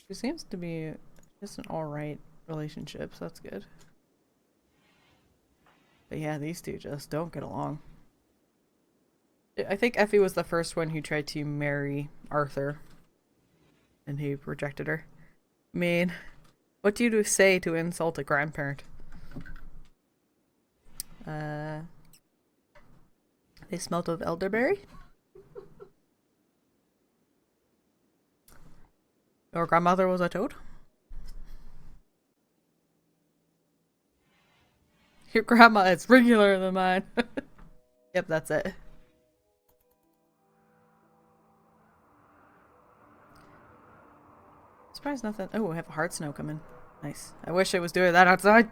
She seems to be just an alright relationship, so that's good. But yeah, these two just don't get along. I think Effie was the first one who tried to marry Arthur. And he rejected her. I mean, what do you say to insult a grandparent? They smelt of elderberry? Your grandmother was a toad? Your grandma is regular than mine. Yep, that's it. Surprised nothing. Oh, I have a hard snow coming. Nice. I wish I was doing that outside.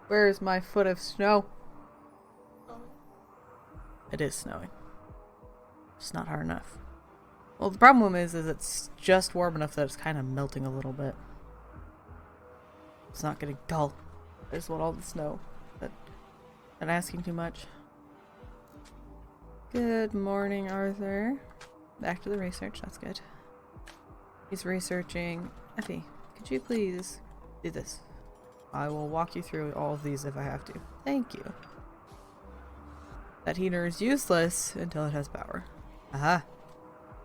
Where's my foot of snow? It is snowing. It's not hard enough. Well, the problem is it's just warm enough that it's kind of melting a little bit. It's not getting dull. I just want all the snow. But not asking too much. Good morning, Arthur. Back to the research. That's good. He's researching. Effie, could you please do this? I will walk you through all of these if I have to. Thank you. That heater is useless until it has power. Aha.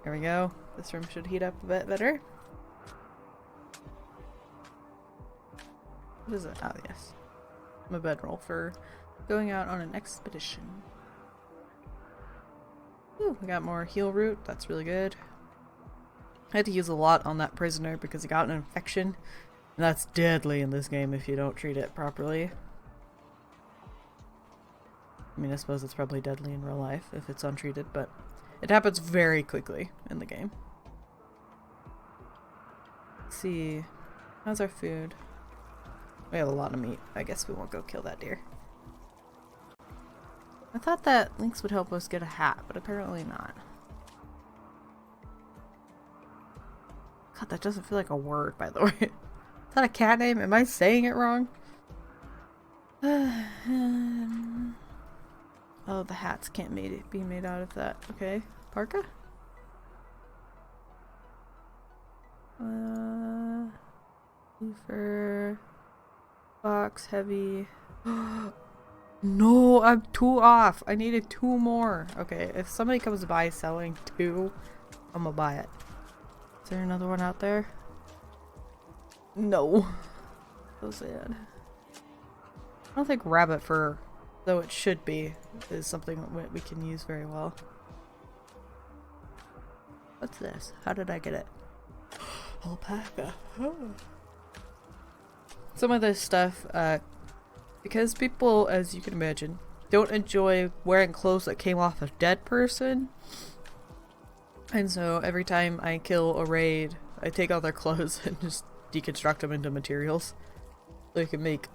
There we go. This room should heat up a bit better. What is it? Oh, yes. My bedroll for going out on an expedition. Ooh, we got more heal root. That's really good. I had to use a lot on that prisoner because he got an infection. And that's deadly in this game if you don't treat it properly. I mean, I suppose it's probably deadly in real life if it's untreated, but it happens very quickly in the game. Let's see. How's our food? We have a lot of meat. I guess we won't go kill that deer. I thought that Lynx would help us get a hat, but apparently not. God, that doesn't feel like a word, by the way. Is that a cat name? Am I saying it wrong? Oh, the hats can't be made out of that. Okay. Parka? Fur. Box, heavy. No, I'm 2 off. I needed 2 more. Okay, if somebody comes by selling 2, I'm gonna buy it. Is there another one out there? No. So sad. I don't think rabbit fur, though it should be, is something that we can use very well. What's this? How did I get it? Alpaca. Oh. Some of this stuff, because people, as you can imagine, don't enjoy wearing clothes that came off a dead person. And so every time I kill a raid, I take all their clothes and just deconstruct them into materials. So you can make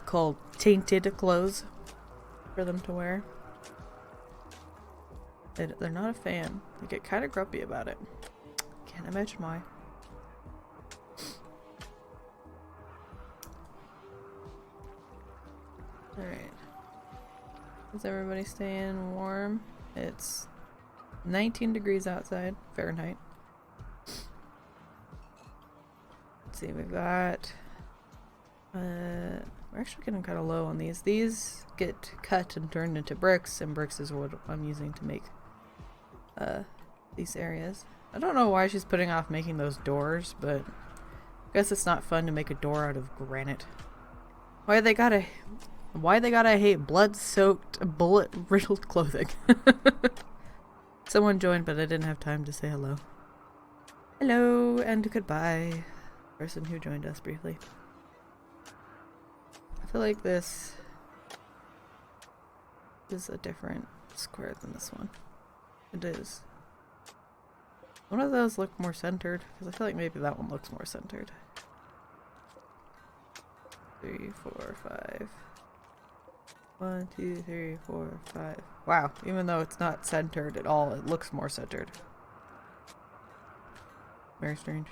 called tainted clothes for them to wear. They're not a fan. They get kind of grumpy about it. Can't imagine why. Alright. Is everybody staying warm? It's 19 degrees outside, Fahrenheit. Let's see, we've got... we're actually getting kind of low on these. These get cut and turned into bricks, and bricks is what I'm using to make these areas. I don't know why she's putting off making those doors, but I guess it's not fun to make a door out of granite. Why they gotta hate blood-soaked, bullet-riddled clothing? Someone joined, but I didn't have time to say hello. Hello and goodbye, person who joined us briefly. I feel like this is a different square than this one. It is. One of those look more centered, because I feel like maybe that one looks more centered. 3, 4, 5. 1, 2, 3, 4, 5. Wow, even though it's not centered at all, it looks more centered. Very strange.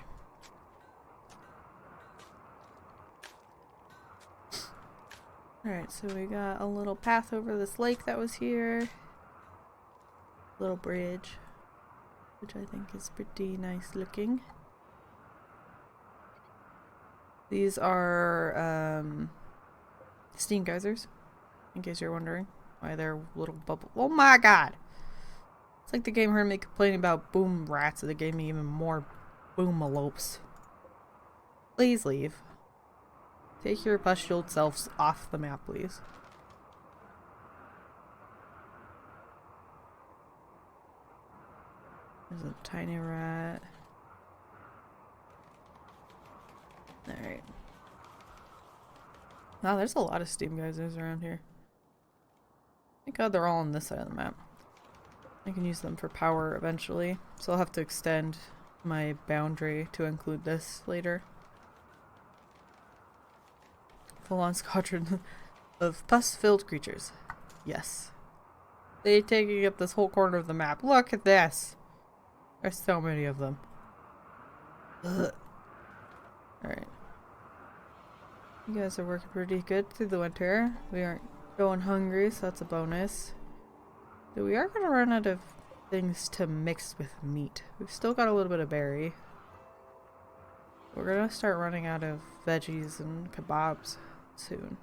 Alright, so we got a little path over this lake that was here. Little bridge, which I think is pretty nice looking. These are Steam geysers, in case you're wondering why they're little bubble. Oh my god! It's like the game heard me complaining about boom rats, and they gave me even more boomalopes. Please leave. Take your pustuled selves off the map, please. There's a tiny rat. Alright. Wow, there's a lot of steam geysers around here. Thank god they're all on this side of the map. I can use them for power eventually, so I'll have to extend my boundary to include this later. Full-on squadron of pus-filled creatures. Yes. They're taking up this whole corner of the map. Look at this! There's so many of them. Ugh. Alright. You guys are working pretty good through the winter. We aren't going hungry, so that's a bonus. But we are going to run out of things to mix with meat. We've still got a little bit of berry. We're going to start running out of veggies and kebabs soon.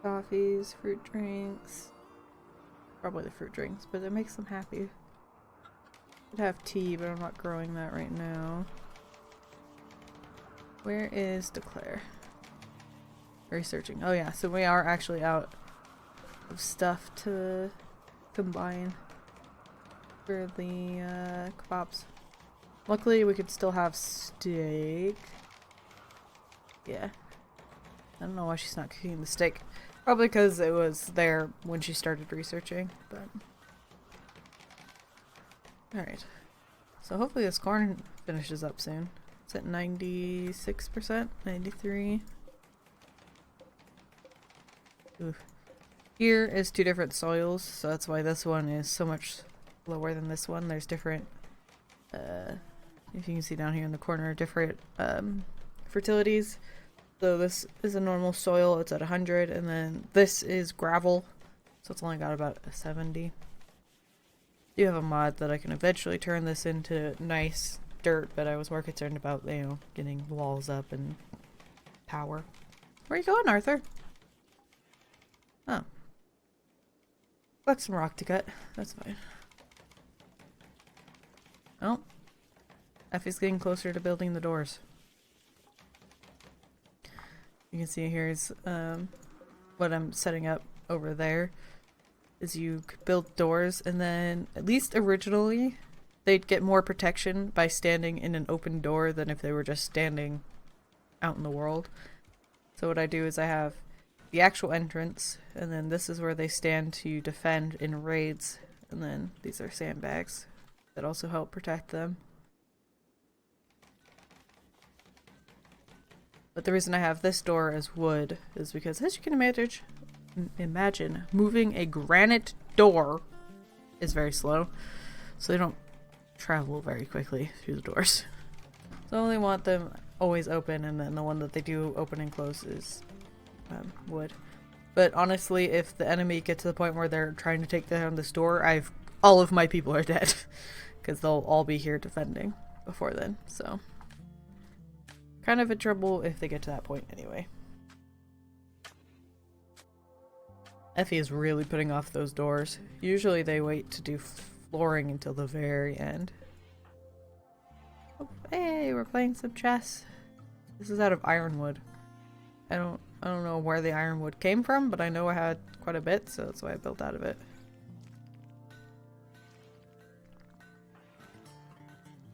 Coffees, fruit drinks. Probably the fruit drinks, but it makes them happy. Could have tea, but I'm not growing that right now. Where is Declare? Researching. Oh yeah, so we are actually out of stuff to combine for the kebabs. Luckily we could still have steak. Yeah. I don't know why she's not cooking the steak. Probably because it was there when she started researching, but... Alright. So hopefully this corn finishes up soon. It's at 96%? 93%? Oof. Here is two different soils, so that's why this one is so much lower than this one. There's different, if you can see down here in the corner, different fertilities. So this is a normal soil, it's at 100, and then this is gravel, so it's only got about a 70. You have a mod that I can eventually turn this into nice dirt, but I was more concerned about, you know, getting walls up and power. Where are you going, Arthur? Oh. Got some rock to cut. That's fine. Oh. Effie's getting closer to building the doors. You can see here's what I'm setting up over there. Is you could build doors, and then at least originally they'd get more protection by standing in an open door than if they were just standing out in the world. So what I do is I have the actual entrance, and then this is where they stand to defend in raids, and then these are sandbags that also help protect them. But the reason I have this door as wood is because, as you can imagine, moving a granite door is very slow, so they don't travel very quickly through the doors. So I only want them always open, and then the one that they do open and close is wood. But honestly, if the enemy gets to the point where they're trying to take down this door, all of my people are dead because they'll all be here defending before then. So kind of in trouble if they get to that point anyway. Effie is really putting off those doors. Usually they wait to do flooring until the very end. Oh, hey, we're playing some chess. This is out of ironwood. I don't know where the ironwood came from, but I know I had quite a bit, so that's why I built out of it.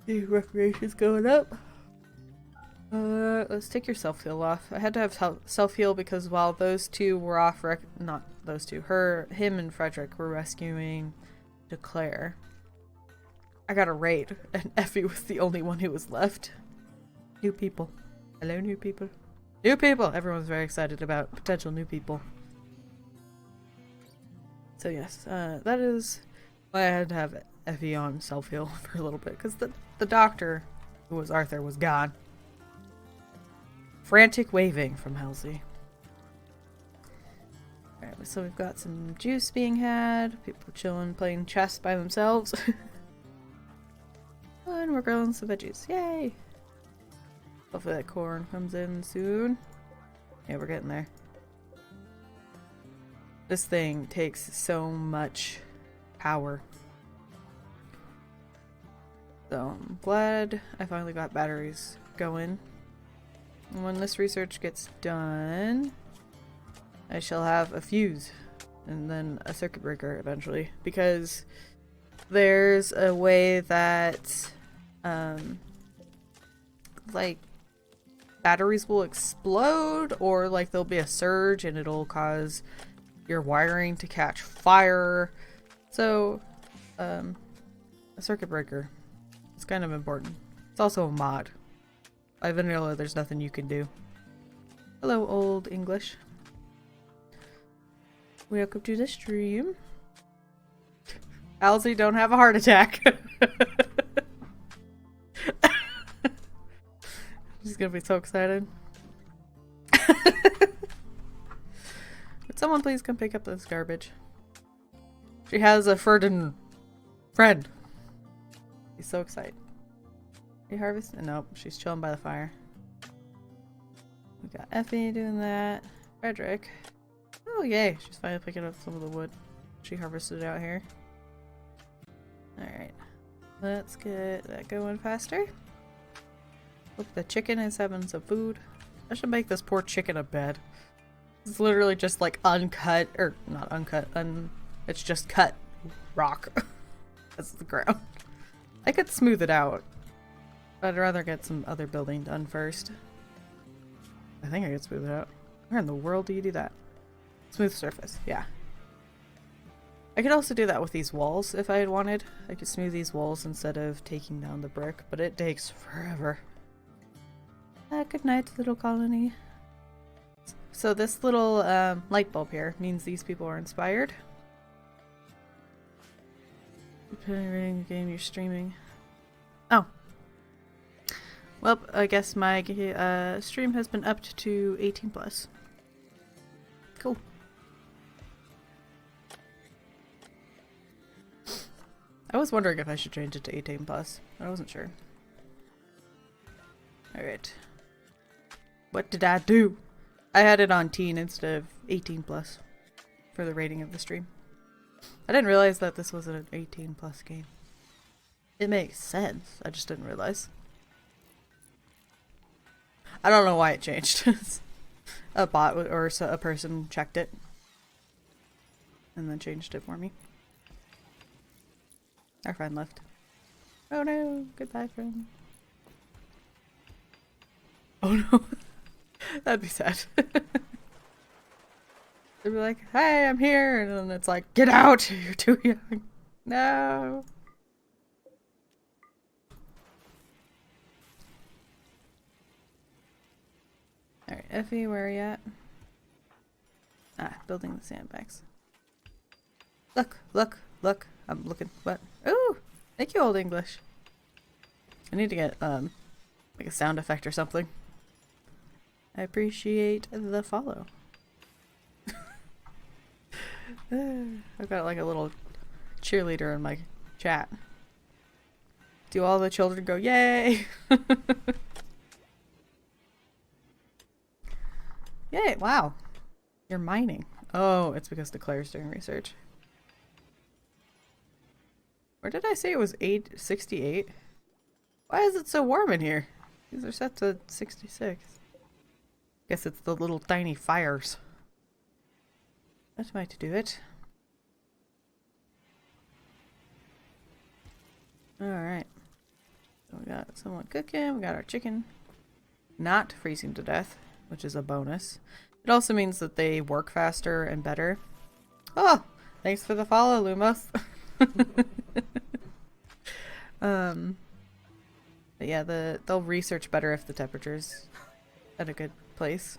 The recreation's going up. Let's take your self-heal off. I had to have self-heal because while those two were off, not those two, him and Frederick were rescuing Declare. I got a raid, and Effie was the only one who was left. New people. Hello, new people. New people! Everyone's very excited about potential new people. So yes, that is why I had to have Effie on self-heal for a little bit, because the doctor, who was Arthur, was gone. Frantic waving from Halsey. Alright, so we've got some juice being had, people chilling, playing chess by themselves. And we're grilling some veggies. Yay! Hopefully that corn comes in soon. Yeah, we're getting there. This thing takes so much power. So I'm glad I finally got batteries going. And when this research gets done, I shall have a fuse and then a circuit breaker eventually, because there's a way that like batteries will explode, or like there'll be a surge and it'll cause your wiring to catch fire. So a circuit breaker is kind of important. It's also a mod. By vanilla, there's nothing you can do. Hello, Old English. Welcome to the stream. Alzy, don't have a heart attack. She's gonna be so excited. Would someone please come pick up this garbage? She has a Ferdinand friend. He's so excited. Are you harvesting? Nope, she's chilling by the fire. We got Effie doing that. Frederick. Oh yay, she's finally picking up some of the wood she harvested out here. Alright, let's get that going faster. Look, the chicken is having some food. I should make this poor chicken a bed. It's literally just like uncut, or not uncut, it's just cut rock. That's the ground. I could smooth it out. But I'd rather get some other building done first. I think I could smooth it out. Where in the world do you do that? Smooth surface, yeah. I could also do that with these walls if I had wanted. I could smooth these walls instead of taking down the brick, but it takes forever. Good night, little colony. So this little light bulb here means these people are inspired. Depending the game you're streaming. Oh. Well, I guess my stream has been upped to 18 plus. Cool. I was wondering if I should change it to 18 plus. I wasn't sure. Alright. What did I do? I had it on teen instead of 18 plus for the rating of the stream. I didn't realize that this was an 18 plus game. It makes sense. I just didn't realize. I don't know why it changed. A bot or a person checked it and then changed it for me. Our friend left. Oh no, goodbye friend. Oh no. That'd be sad. They'd be like, hey, I'm here, and then it's like, get out, you're too young. No. Alright, Effie, where are you at? Ah, building the sandbags. Look, look, look. I'm looking. What? Ooh! Thank you, Old English. I need to get, like a sound effect or something. I appreciate the follow. I've got like a little cheerleader in my chat. Do all the children go, yay! Yay, wow. You're mining. Oh, it's because Claire's doing research. Where did I say it was 868? Why is it so warm in here? These are set to 66. Guess it's the little tiny fires. That might do it. Alright. So we got someone cooking, we got our chicken. Not freezing to death, which is a bonus. It also means that they work faster and better. Oh! Thanks for the follow, Lumos. But yeah, they'll research better if the temperature's at a good place.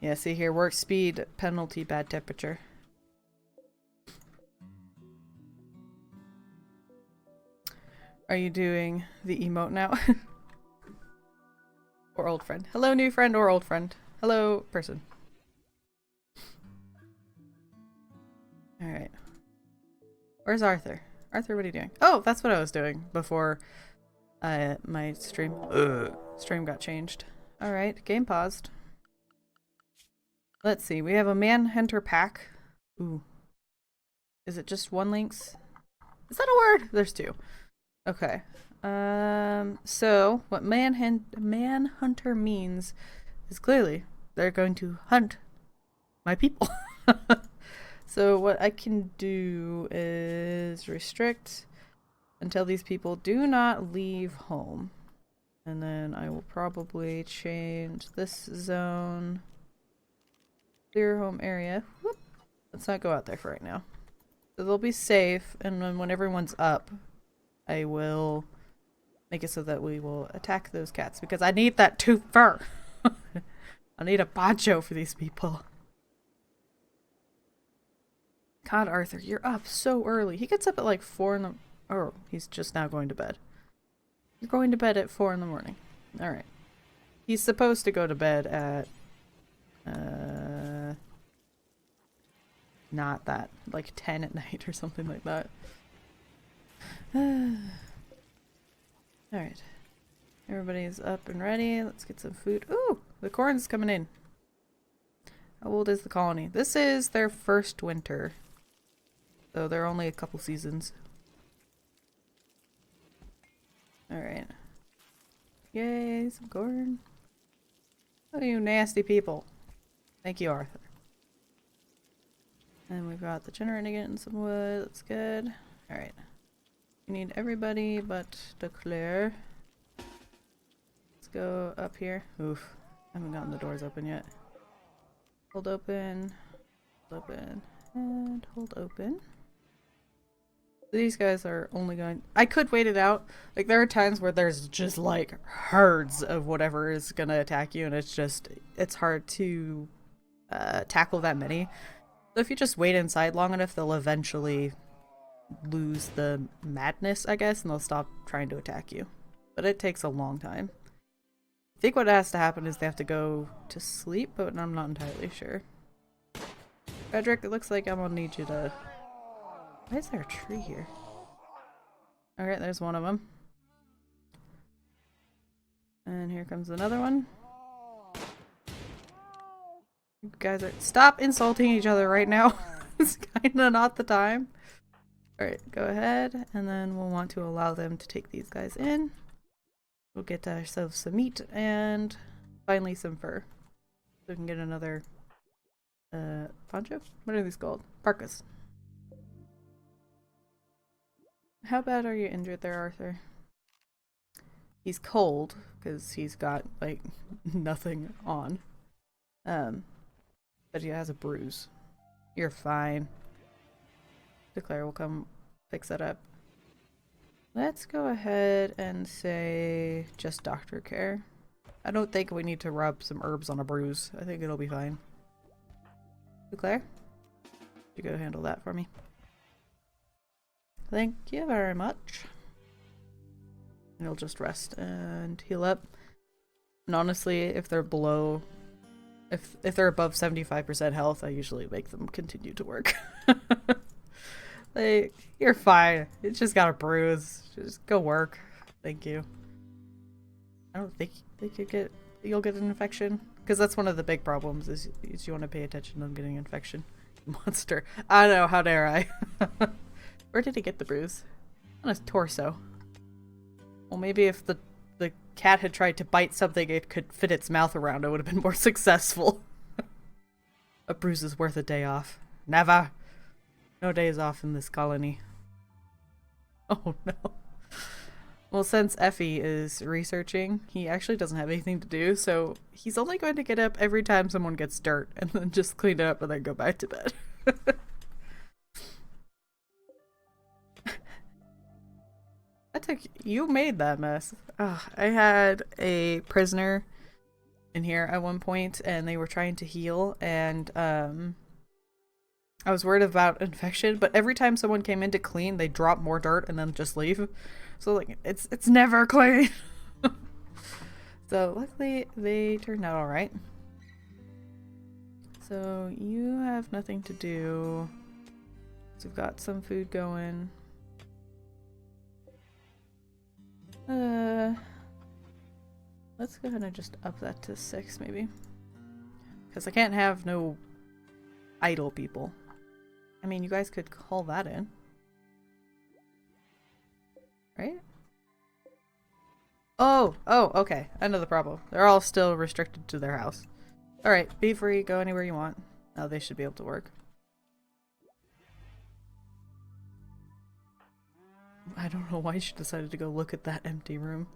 Yeah, see here, work speed, penalty, bad temperature. Are you doing the emote now? Or old friend? Hello, new friend or old friend. Hello, person. Alright. Where's Arthur? Arthur, what are you doing? Oh, that's what I was doing before My stream got changed. Alright, game paused. Let's see, we have a manhunter pack. Ooh. Is it just one lynx? Is that a word? There's two. Okay. So what manhunter means is clearly they're going to hunt my people. So what I can do is restrict until these people do not leave home. And then I will probably change this zone. Clear home area. Whoop. Let's not go out there for right now. So they'll be safe, and then when everyone's up, I will make it so that we will attack those cats, because I need that tooth fur. I need a poncho for these people. God, Arthur, you're up so early. He gets up at like 4 in the... Oh, he's just now going to bed. You're going to bed at 4 in the morning. Alright. He's supposed to go to bed at... not that. Like 10 at night or something like that. Alright. Everybody's up and ready. Let's get some food. Ooh! The corn's coming in. How old is the colony? This is their first winter. So they're only a couple seasons. Alright. Yay, some corn. Oh, you nasty people. Thank you, Arthur. And we've got the generator getting some wood. That's good. Alright. We need everybody but Declare. Let's go up here. Oof. I haven't gotten the doors open yet. Hold open. Hold open. And hold open. These guys are only going... I could wait it out. Like, there are times where there's just, like, herds of whatever is gonna attack you, and it's just... It's hard to tackle that many. So if you just wait inside long enough, they'll eventually lose the madness, I guess, and they'll stop trying to attack you. But it takes a long time. I think what has to happen is they have to go to sleep, but I'm not entirely sure. Frederick, it looks like I'm gonna need you to... Why is there a tree here? Alright, there's one of them. And here comes another one. You guys are... Stop insulting each other right now. It's kinda not the time. Alright, go ahead. And then we'll want to allow them to take these guys in. We'll get ourselves some meat and finally some fur. So we can get another poncho? What are these called? Parkas. How bad are you injured there, Arthur? He's cold, because he's got, like, nothing on. But he has a bruise. You're fine. Declare will come fix that up. Let's go ahead and say just doctor care. I don't think we need to rub some herbs on a bruise. I think it'll be fine. Declare? You go handle that for me. Thank you very much. He'll just rest and heal up. And honestly, if they're below... If they're above 75% health, I usually make them continue to work. Like, you're fine. It's just got a bruise. Just go work. Thank you. I don't think you'll get an infection. Because that's one of the big problems is you want to pay attention on getting an infection. Monster. I know, how dare I. Where did he get the bruise? On his torso. Well, maybe if the cat had tried to bite something it could fit its mouth around, it would have been more successful. A bruise is worth a day off. Never. No days off in this colony. Oh no. Well, since Effie is researching, he actually doesn't have anything to do, so he's only going to get up every time someone gets dirt and then just clean it up and then go back to bed. You made that mess. Ugh, I had a prisoner in here at one point and they were trying to heal, and I was worried about infection, but every time someone came in to clean, they drop more dirt and then just leave. So like it's never clean. So luckily they turned out alright. So you have nothing to do. So we've got some food going. Let's go ahead and just up that to 6 maybe. Because I can't have no idle people. I mean, you guys could call that in. Right? Oh, okay. I know the problem. They're all still restricted to their house. Alright, be free, go anywhere you want. Now they should be able to work. I don't know why she decided to go look at that empty room.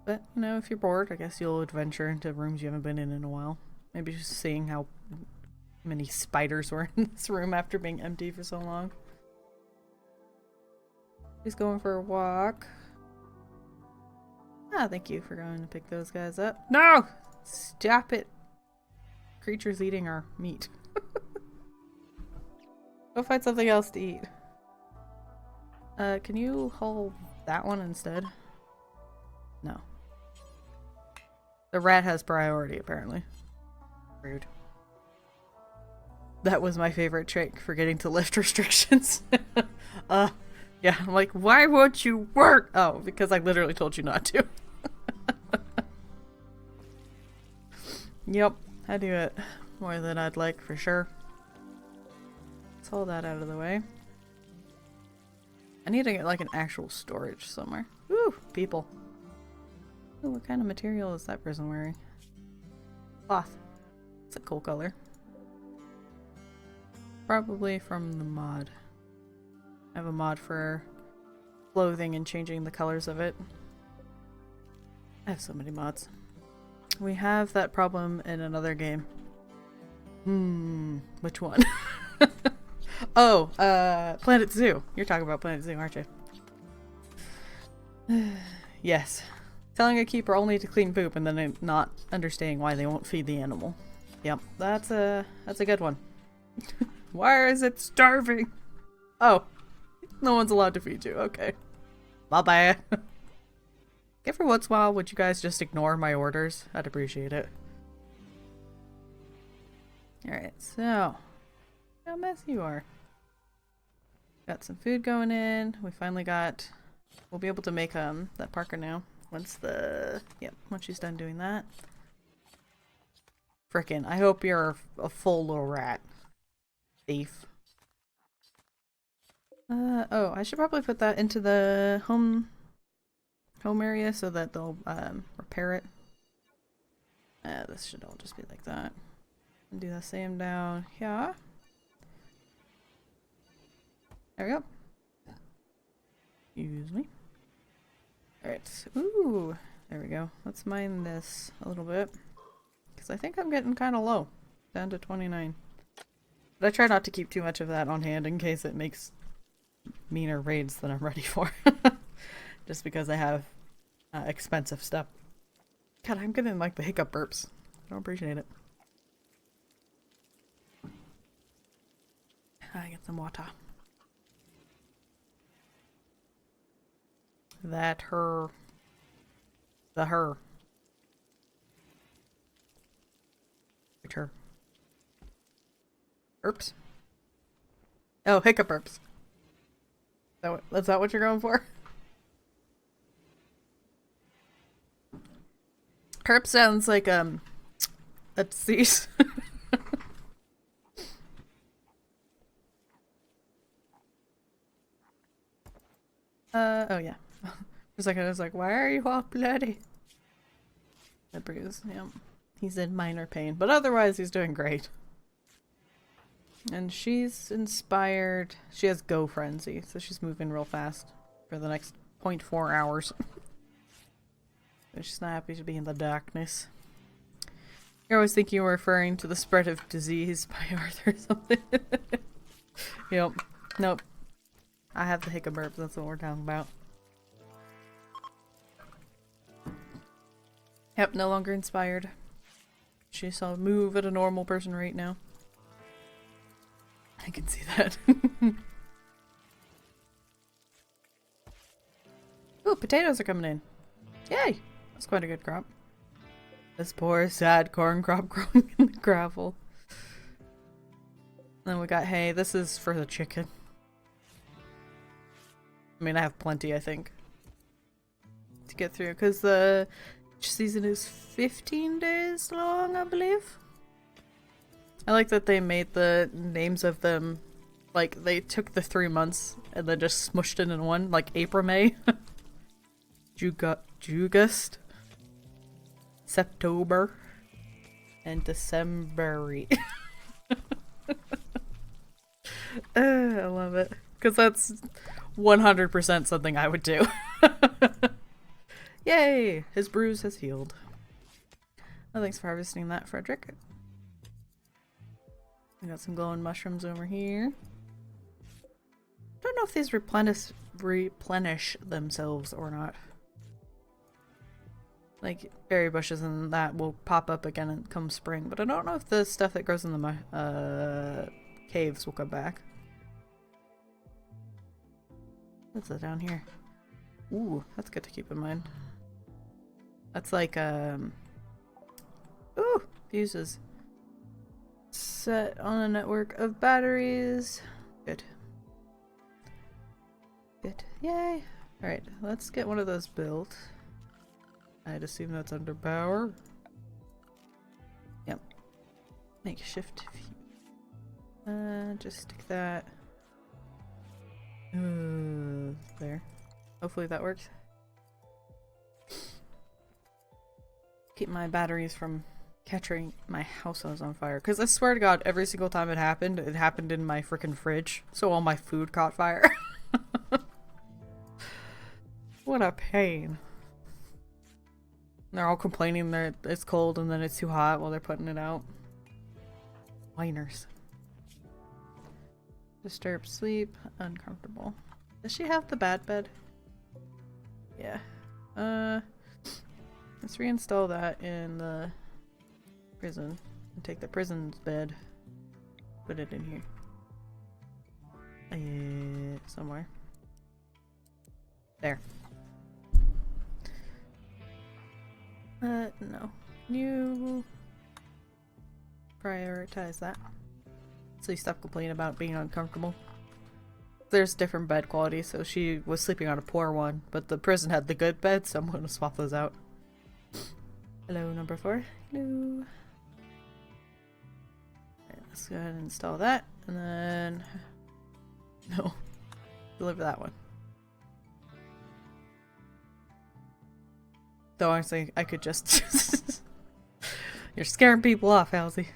But, you know, if you're bored, I guess you'll adventure into rooms you haven't been in a while. Maybe just seeing how many spiders were in this room after being empty for so long. She's going for a walk. Ah, thank you for going to pick those guys up. No! Stop it! Creature's eating our meat. Go find something else to eat. Can you haul that one instead? No. The rat has priority, apparently. Rude. That was my favorite trick for getting to lift restrictions. Yeah, I'm like, why won't you work? Oh, because I literally told you not to. Yep, I do it more than I'd like for sure. Let's haul that out of the way. I need to get like an actual storage somewhere. Woo, people. Ooh, what kind of material is that person wearing? Cloth. It's a cool color. Probably from the mod. I have a mod for clothing and changing the colors of it. I have so many mods. We have that problem in another game. Which one? Oh, Planet Zoo. You're talking about Planet Zoo, aren't you? Yes. Telling a keeper only to clean poop and then not understanding why they won't feed the animal. Yep, that's a good one. Why is it starving? Oh, no one's allowed to feed you. Okay. Bye-bye. Every once in a while, would you guys just ignore my orders? I'd appreciate it. Alright, so... how messy you are. Got some food going in. We finally got... we'll be able to make that Parker now. Once she's done doing that. Frickin', I hope you're a full little rat. Thief. Oh, I should probably put that into the home area so that they'll repair it. This should all just be like that. And do the same down here. There we go. Excuse me. Alright. Ooh. There we go. Let's mine this a little bit. Because I think I'm getting kind of low. Down to 29. But I try not to keep too much of that on hand in case it makes meaner raids than I'm ready for. Just because I have expensive stuff. God, I'm getting like the hiccup burps. I don't appreciate it. I get some water. The her. Which her? Burps? Oh, hiccup burps. Is that what you're going for? Herp sounds like a disease. Oh yeah. For a second I was like, why are you all bloody? The bruise, yeah. He's in minor pain, but otherwise he's doing great. And she's inspired. She has Go Frenzy, so she's moving real fast for the next 0.4 hours. She's not happy to be in the darkness. You're always thinking you were referring to the spread of disease by Arthur or something. Yep. Nope. I have the hiccup burps, that's what we're talking about. Yep, no longer inspired. She's a move at a normal person rate now. I can see that. Ooh, potatoes are coming in. Yay! That's quite a good crop. This poor, sad corn crop growing in the gravel. Then we got hay. This is for the chicken. I mean, I have plenty, I think, to get through, because the season is 15 days long, I believe. I like that they made the names of them, like, they took the 3 months and then just smushed it in one, like April, May. Jugust, September, and December. I love it. Because that's 100% something I would do. Yay! His bruise has healed. Oh, thanks for harvesting that, Frederick. I got some glowing mushrooms over here. Don't know if these replenish themselves or not. Like, berry bushes and that will pop up again come spring, but I don't know if the stuff that grows in the caves will come back. What's that down here? Ooh, that's good to keep in mind. That's like, ooh, fuses. Set on a network of batteries. Good. Good. Yay! Alright, let's get one of those built. I'd assume that's under power. Yep. Makeshift. Just stick that. There. Hopefully that works. Keep my batteries from catching my house on fire. Because I swear to God, every single time it happened in my freaking fridge. So all my food caught fire. What a pain. They're all complaining that it's cold and then it's too hot while they're putting it out. Whiners. Disturbed sleep. Uncomfortable. Does she have the bad bed? Yeah. Let's reinstall that in the prison. And take the prison's bed. Put it in here. Somewhere. There. No. You prioritize that. So you stop complaining about being uncomfortable. There's different bed quality, so she was sleeping on a poor one, but the prison had the good bed, so I'm gonna swap those out. Hello, number 4. Hello. Right, let's go ahead and install that, and then... No. Deliver that one. Though honestly, I could just... You're scaring people off, Halsey.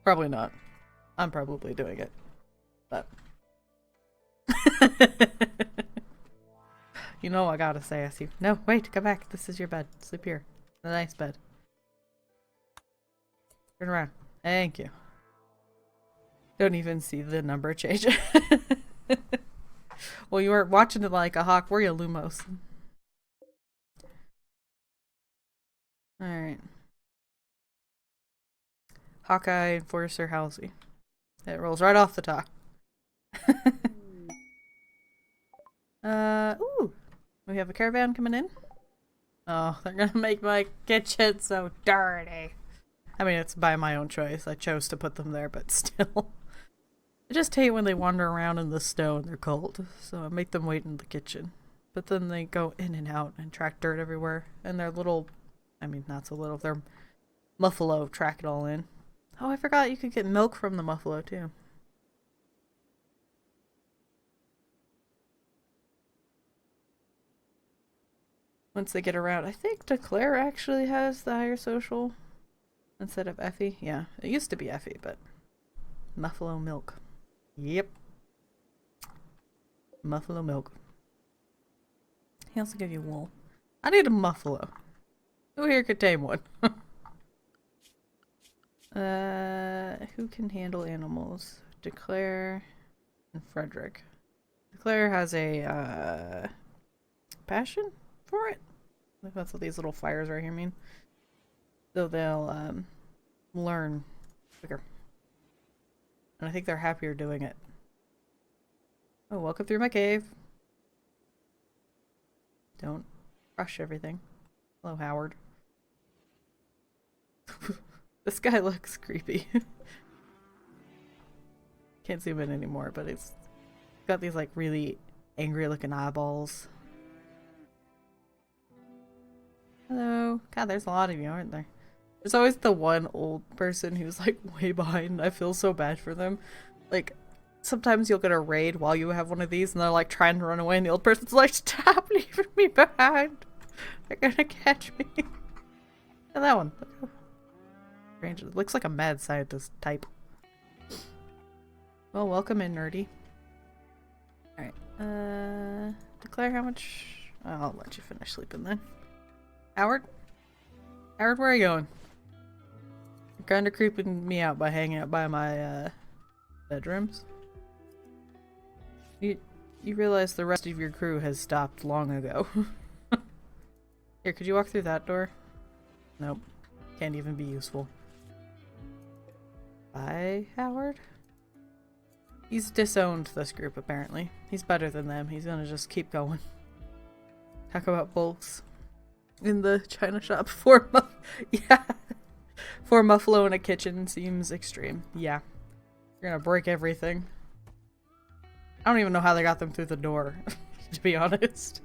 Probably not. I'm probably doing it. But... You know I gotta say, I see. No, wait, come back. This is your bed. Sleep here. The nice bed. Turn around. Thank you. Don't even see the number change. Well, you weren't watching it like a hawk, were you, Lumos? Alright. Hawkeye Enforcer Halsey. It rolls right off the top. Ooh. We have a caravan coming in. Oh, they're gonna make my kitchen so dirty. I mean, it's by my own choice. I chose to put them there, but still. I just hate when they wander around in the snow and they're cold. So I make them wait in the kitchen. But then they go in and out and track dirt everywhere. And their little, I mean, not so little, their muffalo track it all in. Oh, I forgot you could get milk from the muffalo too. Once they get around, I think Declare actually has the higher social instead of Effie. Yeah, it used to be Effie, but muffalo milk. Yep. Muffalo milk. He also give you wool. I need a muffalo. Who here could tame one? Who can handle animals? Declare and Frederick. Declare has a passion for it. I think that's what these little fires right here mean. So they'll learn quicker. And I think they're happier doing it. Oh, welcome through my cave. Don't rush everything. Hello, Howard. This guy looks creepy. Can't zoom in anymore, but it's got these like really angry looking eyeballs. Hello. God, there's a lot of you, aren't there? There's always the one old person who's like way behind. I feel so bad for them. Like, sometimes you'll get a raid while you have one of these and they're like trying to run away and the old person's like, stop leaving me behind. They're gonna catch me. And that one. Strange. It looks like a mad scientist type. Well, welcome in, nerdy. Alright, declare how much... I'll let you finish sleeping then. Howard? Howard, where are you going? You're kinda creeping me out by hanging out by my, bedrooms. You realize the rest of your crew has stopped long ago. Here, could you walk through that door? Nope. Can't even be useful. Bye, Howard? He's disowned this group, apparently. He's better than them. He's gonna just keep going. Talk about bulks. In the china shop. Yeah. 4 Muffalo in a kitchen seems extreme. Yeah. You're gonna break everything. I don't even know how they got them through the door, to be honest.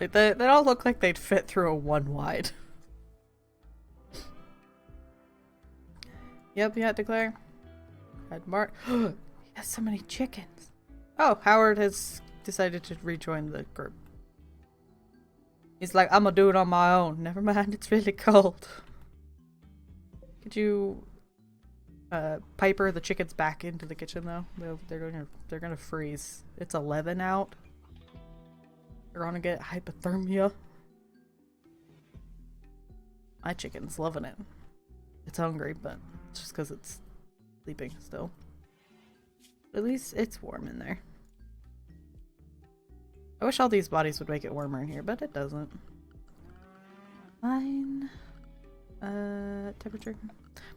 Like, they all look like they'd fit through a 1 wide. Yep, you had to declare. Had Mark. He has so many chickens. Oh, Howard has decided to rejoin the group. He's like, I'm gonna do it on my own. Never mind, it's really cold. Could you Piper the chickens back into the kitchen though? They're gonna freeze. It's 11 out. They're gonna get hypothermia. My chicken's loving it. It's hungry, but it's just because it's sleeping still. At least it's warm in there. I wish all these bodies would make it warmer in here, but it doesn't. Fine. Temperature.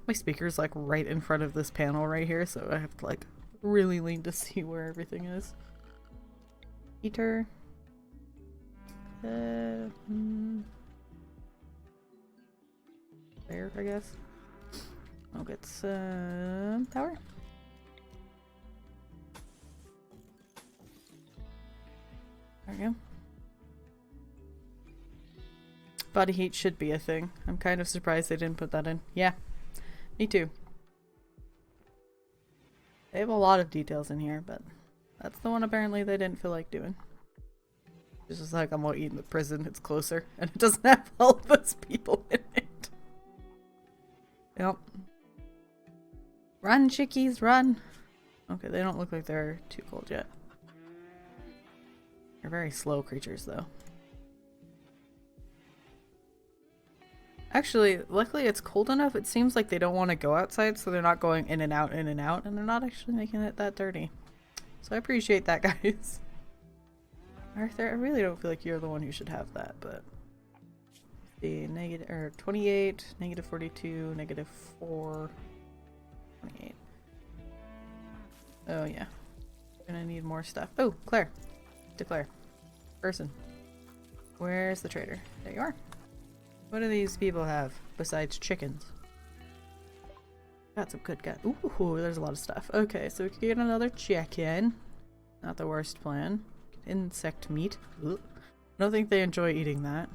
My speaker's like right in front of this panel right here, so I have to like really lean to see where everything is. Heater. There, I guess. I'll get some power. There we go. Body heat should be a thing. I'm kind of surprised they didn't put that in. Yeah, me too. They have a lot of details in here, but that's the one apparently they didn't feel like doing. It's just like, I'm gonna eat in the prison, it's closer, and it doesn't have all those people in it. Yep. Run, chickies, run! Okay, they don't look like they're too cold yet. They're very slow creatures, though. Actually, luckily it's cold enough, it seems like they don't want to go outside, so they're not going in and out, and they're not actually making it that dirty. So I appreciate that, guys. Arthur, I really don't feel like you're the one who should have that, but... The negative, or 28, negative 42, negative 4, 28. Oh yeah. Gonna need more stuff. Oh, Claire. Declare. Person. Where's the trader? There you are. What do these people have besides chickens? Got some good guys. Ooh, there's a lot of stuff. Okay, so we could get another chicken. Not the worst plan. Insect meat. Ooh. I don't think they enjoy eating that.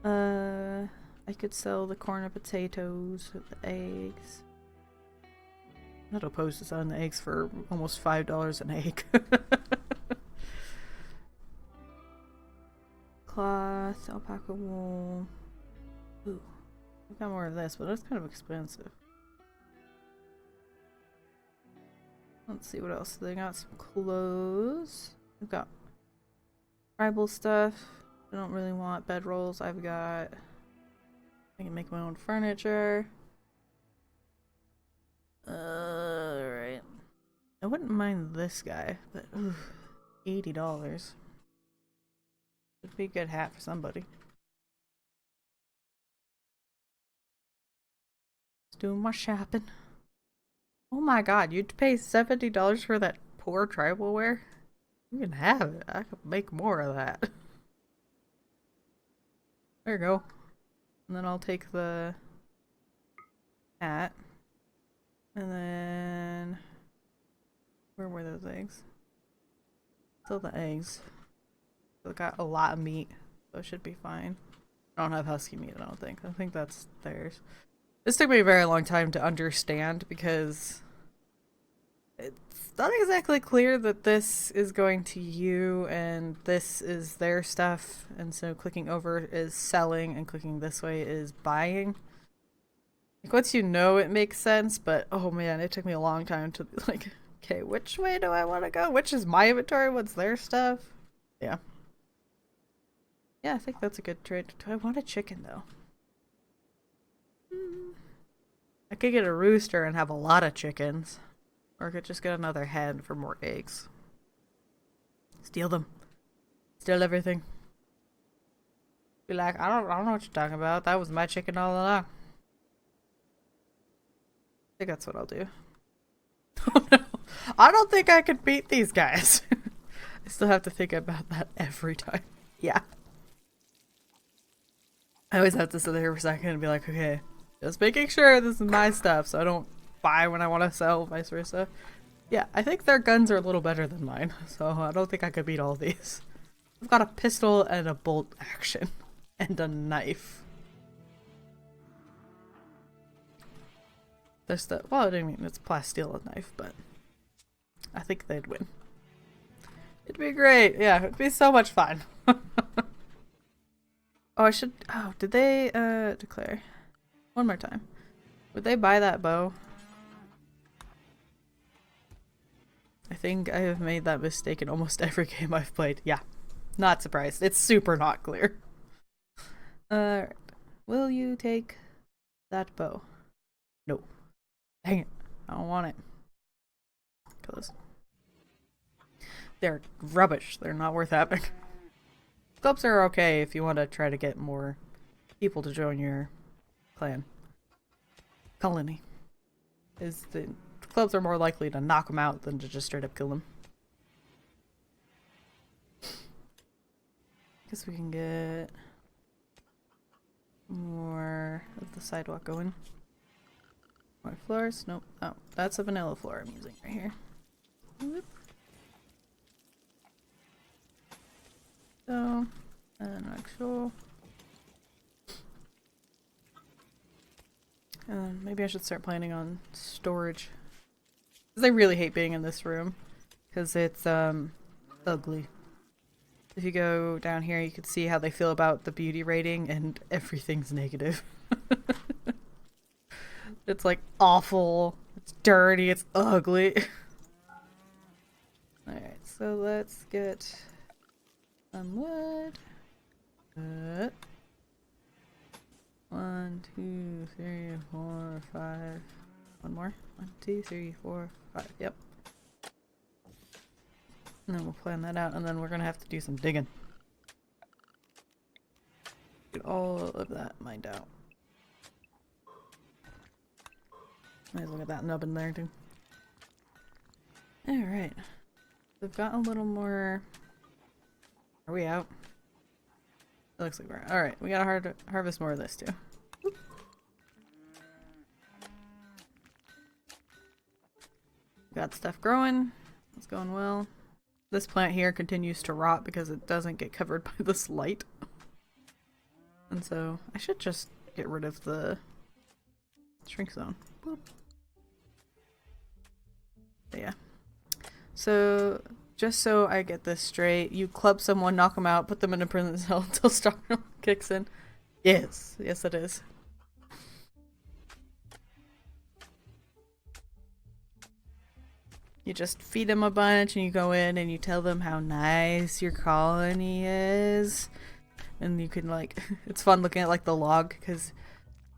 I could sell the corn and potatoes with the eggs. I'm not opposed to selling the eggs for almost $5 an egg. Cloth, alpaca wool. Ooh, I've got more of this, but it's kind of expensive. Let's see what else. They got some clothes. We've got tribal stuff. I don't really want bedrolls. I've got... I can make my own furniture. Alright. I wouldn't mind this guy, but ooh, $80. Would be a good hat for somebody. Just doing my shopping. Oh my god, you'd pay $70 for that poor tribal wear? You can have it. I could make more of that. There you go. And then I'll take the hat. And then... Where were those eggs? Still the eggs. I got a lot of meat, so it should be fine. I don't have husky meat, I don't think. I think that's theirs. This took me a very long time to understand because it's not exactly clear that this is going to you and this is their stuff, and so clicking over is selling and clicking this way is buying. Like, once you know, it makes sense, but oh man, it took me a long time to be like, okay, which way do I want to go? Which is my inventory? What's their stuff? Yeah. Yeah, I think that's a good trade. Do I want a chicken though? I could get a rooster and have a lot of chickens. Or I could just get another hen for more eggs. Steal them. Steal everything. Be like, I don't know what you're talking about. That was my chicken all along. I think that's what I'll do. Oh no. I don't think I could beat these guys. I still have to think about that every time. Yeah. I always have to sit there for a second and be like, okay, just making sure this is my stuff so I don't buy when I want to sell, vice versa. Yeah, I think their guns are a little better than mine, so I don't think I could beat all these. I've got a pistol and a bolt action and a knife. There's the, well, I mean, it's plasteel knife, but I think they'd win. It'd be great. Yeah, it'd be so much fun. Oh, I should, oh, did they declare? One more time. Would they buy that bow? I think I have made that mistake in almost every game I've played. Yeah, not surprised. It's super not clear. Alright. Will you take that bow? No. Dang it. I don't want it. Because they're rubbish. They're not worth having. Clubs are okay if you want to try to get more people to join your clan. Colony. Is the clubs are more likely to knock them out than to just straight up kill them. Guess we can get more of the sidewalk going. More floors? Nope. Oh, that's a vanilla floor I'm using right here. Whoop. So, and actual. Maybe I should start planning on storage. Because I really hate being in this room. Because it's, ugly. If you go down here, you can see how they feel about the beauty rating, and everything's negative. It's like awful. It's dirty. It's ugly. Alright, so let's get some wood. 1, 2, 3, 4, 5. One more. 1, 2, 3, 4, 5. Yep. And then we'll plan that out, and then we're gonna have to do some digging. Get all of that mined out. Might as well get that nub in there too. Alright. We've got a little more. Are we out? It looks like we're out. Alright, we gotta harvest more of this too. Oop. Got stuff growing. It's going well. This plant here continues to rot because it doesn't get covered by this light. And so I should just get rid of the shrink zone. Boop. But yeah. So just so I get this straight, you club someone, knock them out, put them in a prison cell until Stockholm kicks in. Yes. Yes it is. You just feed them a bunch and you go in and you tell them how nice your colony is. And you can like, it's fun looking at like the log because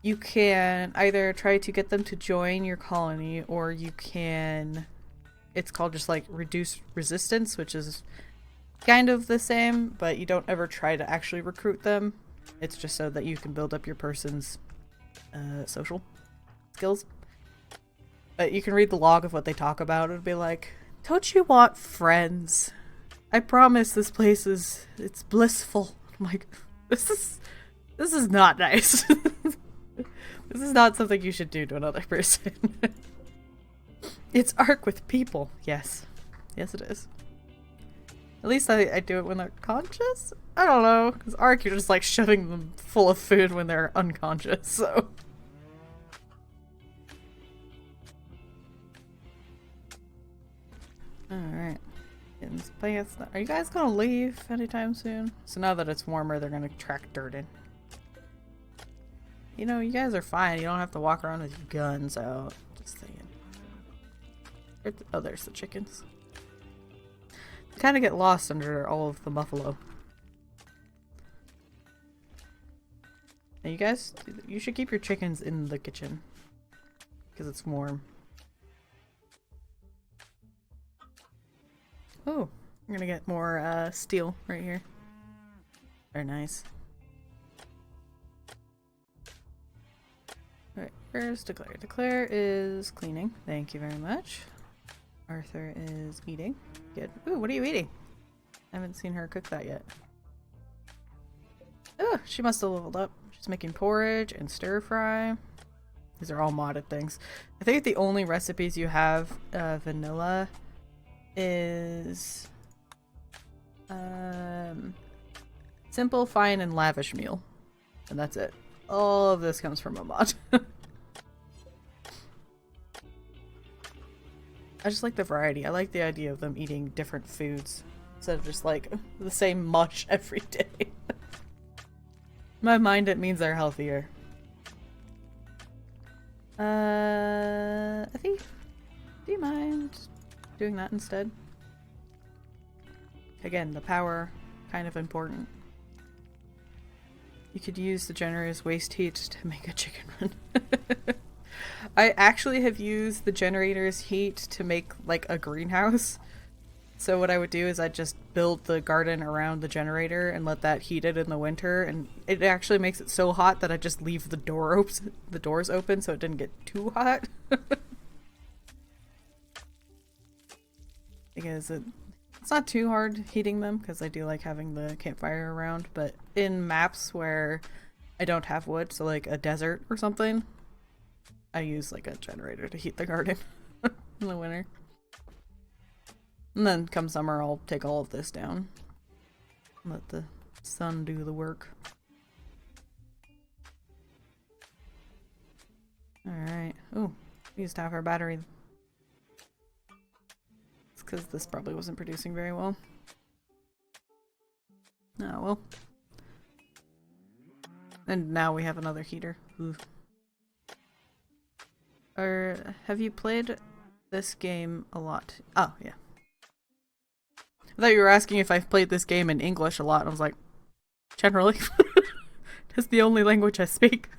you can either try to get them to join your colony or you can, it's called just like reduce resistance, which is kind of the same, but you don't ever try to actually recruit them. It's just so that you can build up your person's social skills. But you can read the log of what they talk about. It'd be like, don't you want friends? I promise this place is, it's blissful. I'm like, this is not nice. This is not something you should do to another person. It's Ark with people. Yes. Yes it is. At least I do it when they're conscious? I don't know, because Ark, you're just like shoving them full of food when they're unconscious, so... Alright. Are you guys gonna leave anytime soon? So now that it's warmer, they're gonna track dirt in. You know, you guys are fine. You don't have to walk around with your guns out. Just saying. Oh, there's the chickens. They kind of get lost under all of the buffalo. Now you guys, you should keep your chickens in the kitchen. Because it's warm. Oh, I'm gonna get more steel right here. Very nice. Alright, where's Declare? Declare is cleaning. Thank you very much. Arthur is eating. Good. Ooh, what are you eating? I haven't seen her cook that yet. Oh, she must have leveled up. She's making porridge and stir fry. These are all modded things. I think the only recipes you have vanilla is simple, fine, and lavish meal. And that's it. All of this comes from a mod. I just like the variety. I like the idea of them eating different foods instead of just like the same mush every day. In my mind, it means they're healthier. I think. Do you mind doing that instead? Again, the power, kind of important. You could use the generator's waste heat to make a chicken run. I actually have used the generator's heat to make like a greenhouse. So what I would do is I'd just build the garden around the generator and let that heat it in the winter, and it actually makes it so hot that I just leave the doors open so it didn't get too hot. Because it's not too hard heating them, because I do like having the campfire around, but in maps where I don't have wood, so like a desert or something, I use like a generator to heat the garden in the winter. And then come summer, I'll take all of this down. Let the sun do the work. Alright. Oh, we used half our battery. It's because this probably wasn't producing very well. Oh, well. And now we have another heater. Ooh. Have you played this game a lot? Oh, yeah. I thought you were asking if I've played this game in English a lot, and I was like, generally. It's the only language I speak.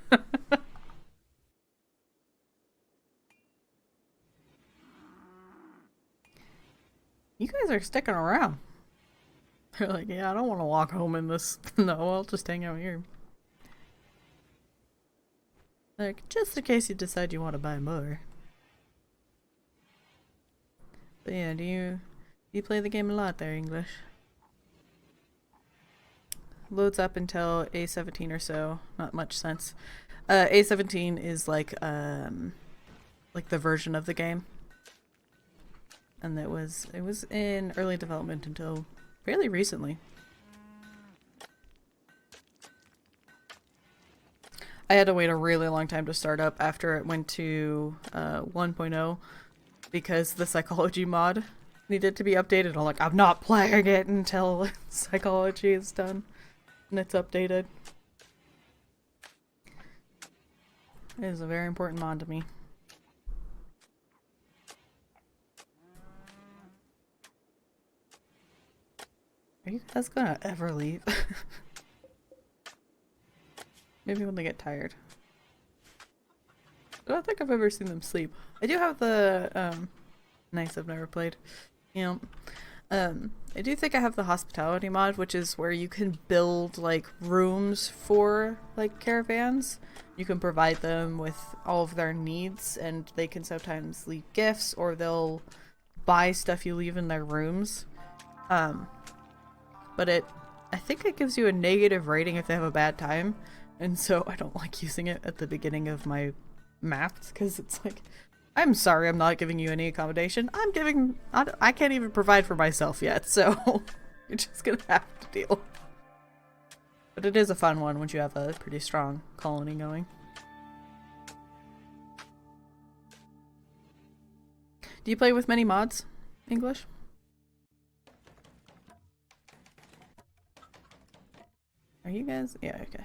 You guys are sticking around. They're like, yeah, I don't want to walk home in this. No, I'll just hang out here. Like, just in case you decide you want to buy more. But yeah, do you play the game a lot there, English? Loads up until A17 or so. Not much sense. A17 is like the version of the game. And it was in early development until fairly recently. I had to wait a really long time to start up after it went to 1.0 because the psychology mod needed to be updated. I'm like, I'm not playing it until psychology is done and it's updated. It is a very important mod to me. Are you guys gonna ever leave? Maybe when they get tired. I don't think I've ever seen them sleep. I do have the, nice, I've never played. You know, I do think I have the hospitality mod, which is where you can build, like, rooms for, like, caravans. You can provide them with all of their needs, and they can sometimes leave gifts, or they'll buy stuff you leave in their rooms. But I think it gives you a negative rating if they have a bad time. And so I don't like using it at the beginning of my maps, because it's like, I'm sorry, I'm not giving you any accommodation. I can't even provide for myself yet, so You're just gonna have to deal. But it is a fun one once you have a pretty strong colony going. Do you play with many mods? English? Are you guys? Yeah, okay.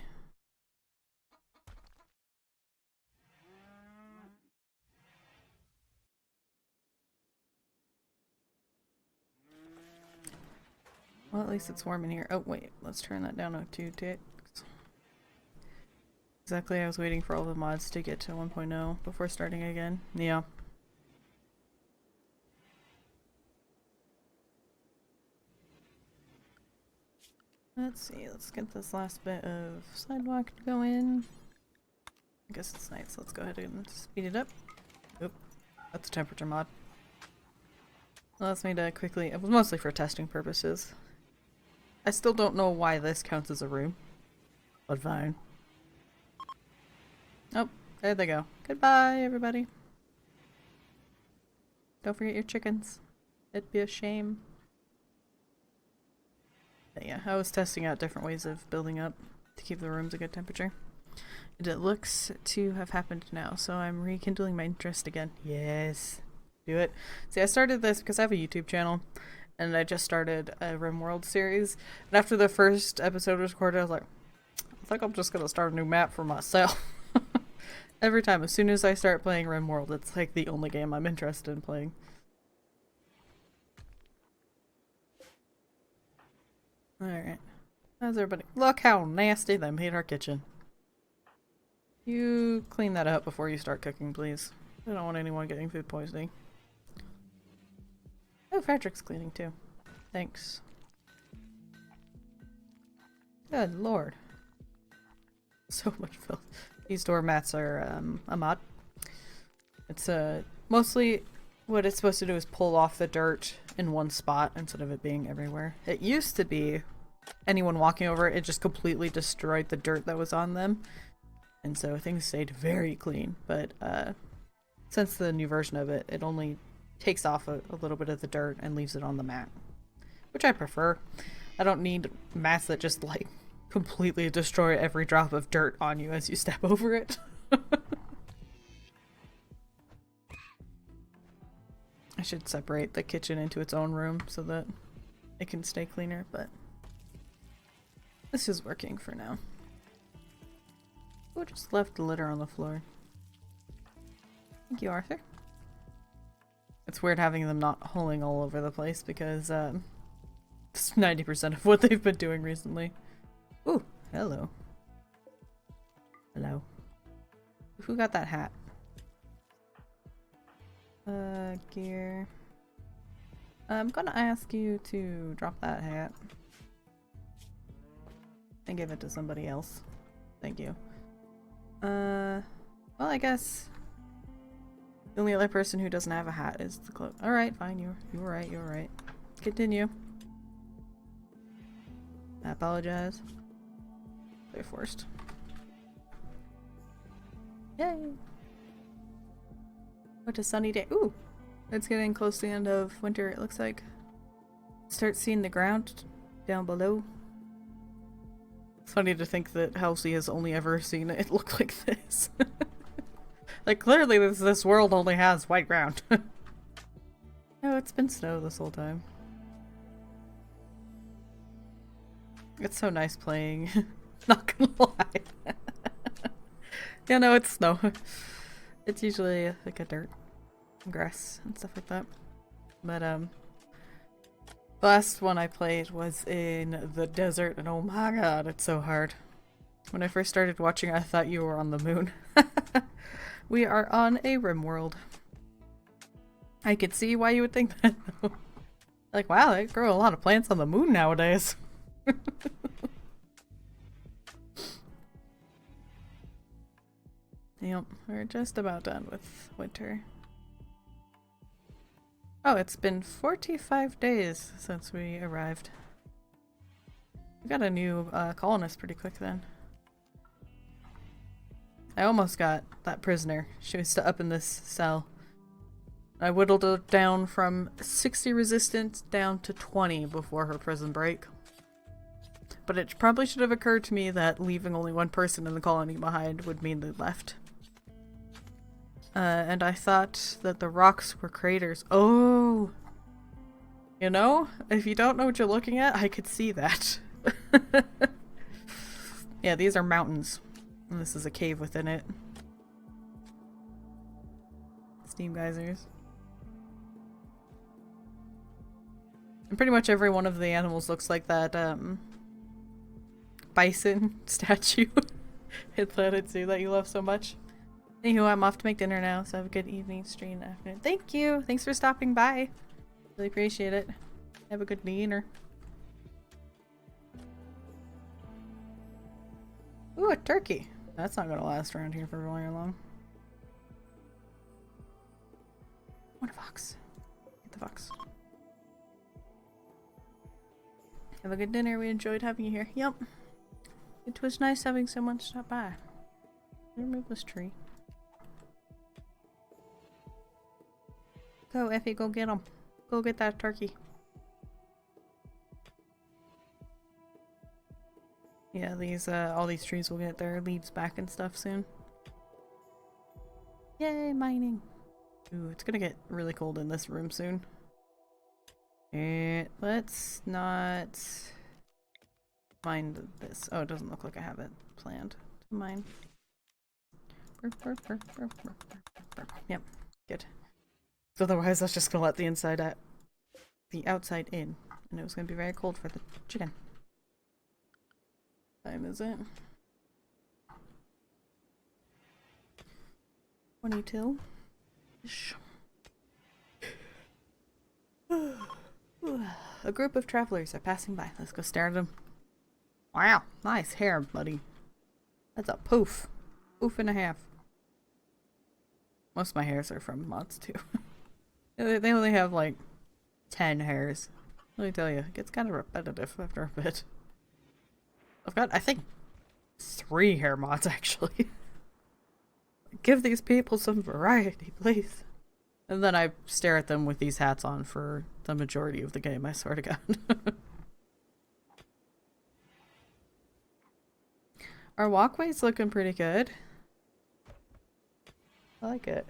Well, at least it's warm in here. Oh, wait. Let's turn that down to 2 ticks. Exactly, I was waiting for all the mods to get to 1.0 before starting again. Yeah. Let's see, let's get this last bit of sidewalk to go in. I guess it's night, so let's go ahead and speed it up. Oop, that's a temperature mod. Allows me to quickly, it was mostly for testing purposes. I still don't know why this counts as a room, but fine. Oh, there they go. Goodbye, everybody. Don't forget your chickens. It'd be a shame. But yeah, I was testing out different ways of building up to keep the rooms a good temperature. And it looks to have happened now, so I'm rekindling my interest again. Yes. Do it. See, I started this because I have a YouTube channel, and I just started a RimWorld series. And after the first episode was recorded, I was like, I think I'm just gonna start a new map for myself. Every time, as soon as I start playing RimWorld, it's like the only game I'm interested in playing. Alright. How's everybody? Look how nasty they made our kitchen. You clean that up before you start cooking, please. I don't want anyone getting food poisoning. Oh, Frederick's cleaning too. Thanks. Good lord. So much filth. These doormats are a mod. It's mostly what it's supposed to do is pull off the dirt in one spot instead of it being everywhere. It used to be anyone walking over it just completely destroyed the dirt that was on them. And so things stayed very clean. But since the new version of it, it only takes off a little bit of the dirt and leaves it on the mat. Which I prefer. I don't need mats that just like completely destroy every drop of dirt on you as you step over it. I should separate the kitchen into its own room so that it can stay cleaner, but this is working for now. Oh, just left the litter on the floor. Thank you, Arthur. It's weird having them not holing all over the place because it's 90% of what they've been doing recently. Ooh, hello. Hello. Who got that hat? Gear. I'm gonna ask you to drop that hat and give it to somebody else. Thank you. Well, I guess the only other person who doesn't have a hat is the cloak. Alright, fine, you were right, you were right. Continue. I apologize. They're forced. Yay! What a sunny day. Ooh! It's getting close to the end of winter, it looks like. Start seeing the ground down below. It's funny to think that Halsey has only ever seen it look like this. Like, clearly this world only has white ground. Oh, it's been snow this whole time. It's so nice playing. Not gonna lie. Yeah, no, it's snow. It's usually like a dirt and grass and stuff like that. But the last one I played was in the desert, and oh my god, it's so hard. When I first started watching, I thought you were on the moon. We are on a RimWorld. I could see why you would think that though. Like, wow, they grow a lot of plants on the moon nowadays. Yep, we're just about done with winter. Oh, it's been 45 days since we arrived. We got a new colonist pretty quick then. I almost got that prisoner. She was up in this cell. I whittled it down from 60 resistance down to 20 before her prison break. But it probably should have occurred to me that leaving only one person in the colony behind would mean they left. And I thought that the rocks were craters. Oh! You know, if you don't know what you're looking at, I could see that. Yeah, these are mountains. And this is a cave within it. Steam geysers. And pretty much every one of the animals looks like that, bison statue in Planet Zoo that you love so much. Anywho, I'm off to make dinner now, so have a good evening, stream, afternoon. Thank you! Thanks for stopping by. Really appreciate it. Have a good dinner. Ooh, a turkey. That's not gonna last around here for very long. What a fox. Get the fox. Have a good dinner. We enjoyed having you here. Yep. It was nice having someone stop by. Remove this tree. Go, Effie, go get him. Go get that turkey. Yeah, these, all these trees will get their leaves back and stuff soon. Yay, mining! Ooh, it's gonna get really cold in this room soon. Let's not mine this. Oh, it doesn't look like I have it planned to mine. Yep, good. Otherwise, I was just gonna let the inside out, the outside in, and it was gonna be very cold for the chicken. Time is it? 22. A group of travelers are passing by. Let's go stare at them. Wow, nice hair, buddy. That's a poof. Poof and a half. Most of my hairs are from mods too. They only have like 10 hairs. Let me tell you, it gets kind of repetitive after a bit. I've got, I think, 3 hair mods actually. Give these people some variety, please. And then I stare at them with these hats on for the majority of the game, I swear to God. Our walkway's looking pretty good. I like it.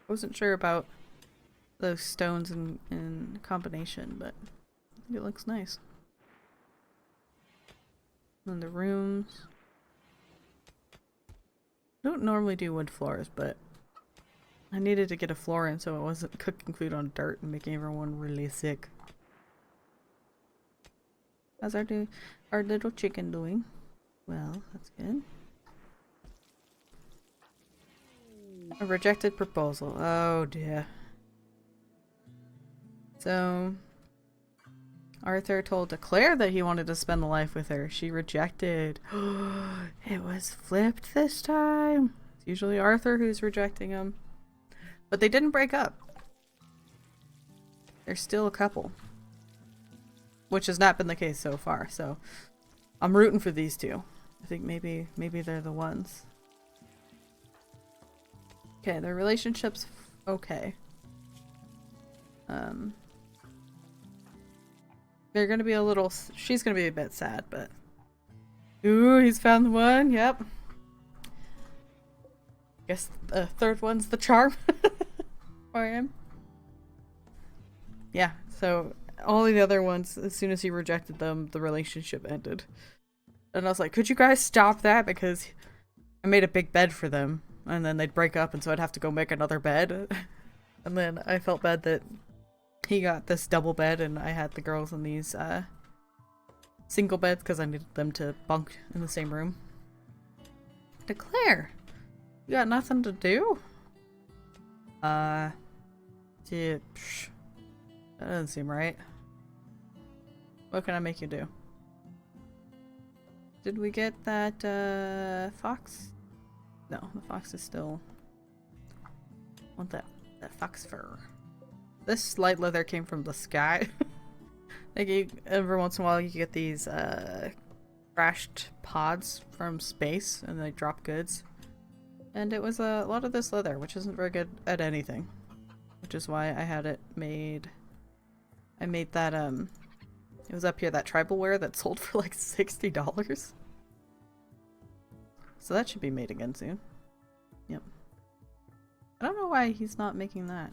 Wasn't sure about those stones in combination, but I think it looks nice. And the rooms. I don't normally do wood floors, but I needed to get a floor in so I wasn't cooking food on dirt and making everyone really sick. How's our little chicken doing? Well, that's good. A rejected proposal. Oh dear. So, Arthur told Claire that he wanted to spend the life with her. She rejected. It was flipped this time. It's usually Arthur who's rejecting him. But they didn't break up. They're still a couple. Which has not been the case so far, so I'm rooting for these two. I think maybe they're the ones. Okay, their relationship's okay. They're gonna be a little... She's gonna be a bit sad, but... Ooh, he's found the one, yep. Guess the third one's the charm for him. Yeah, so all the other ones, as soon as he rejected them, the relationship ended. And I was like, could you guys stop that? Because I made a big bed for them, and then they'd break up, and so I'd have to go make another bed. And then I felt bad that he got this double bed, and I had the girls in these single beds because I needed them to bunk in the same room. Declare! You got nothing to do? Yeah, that doesn't seem right. What can I make you do? Did we get that, fox? No, the fox is still... want that fox fur. This light leather came from the sky. Like, every once in a while you get these, crashed pods from space, and they drop goods. And it was a lot of this leather, which isn't very good at anything. which is why I had it made. I made that, it was up here, that tribal wear that sold for like $60. So that should be made again soon. Yep. I don't know why he's not making that.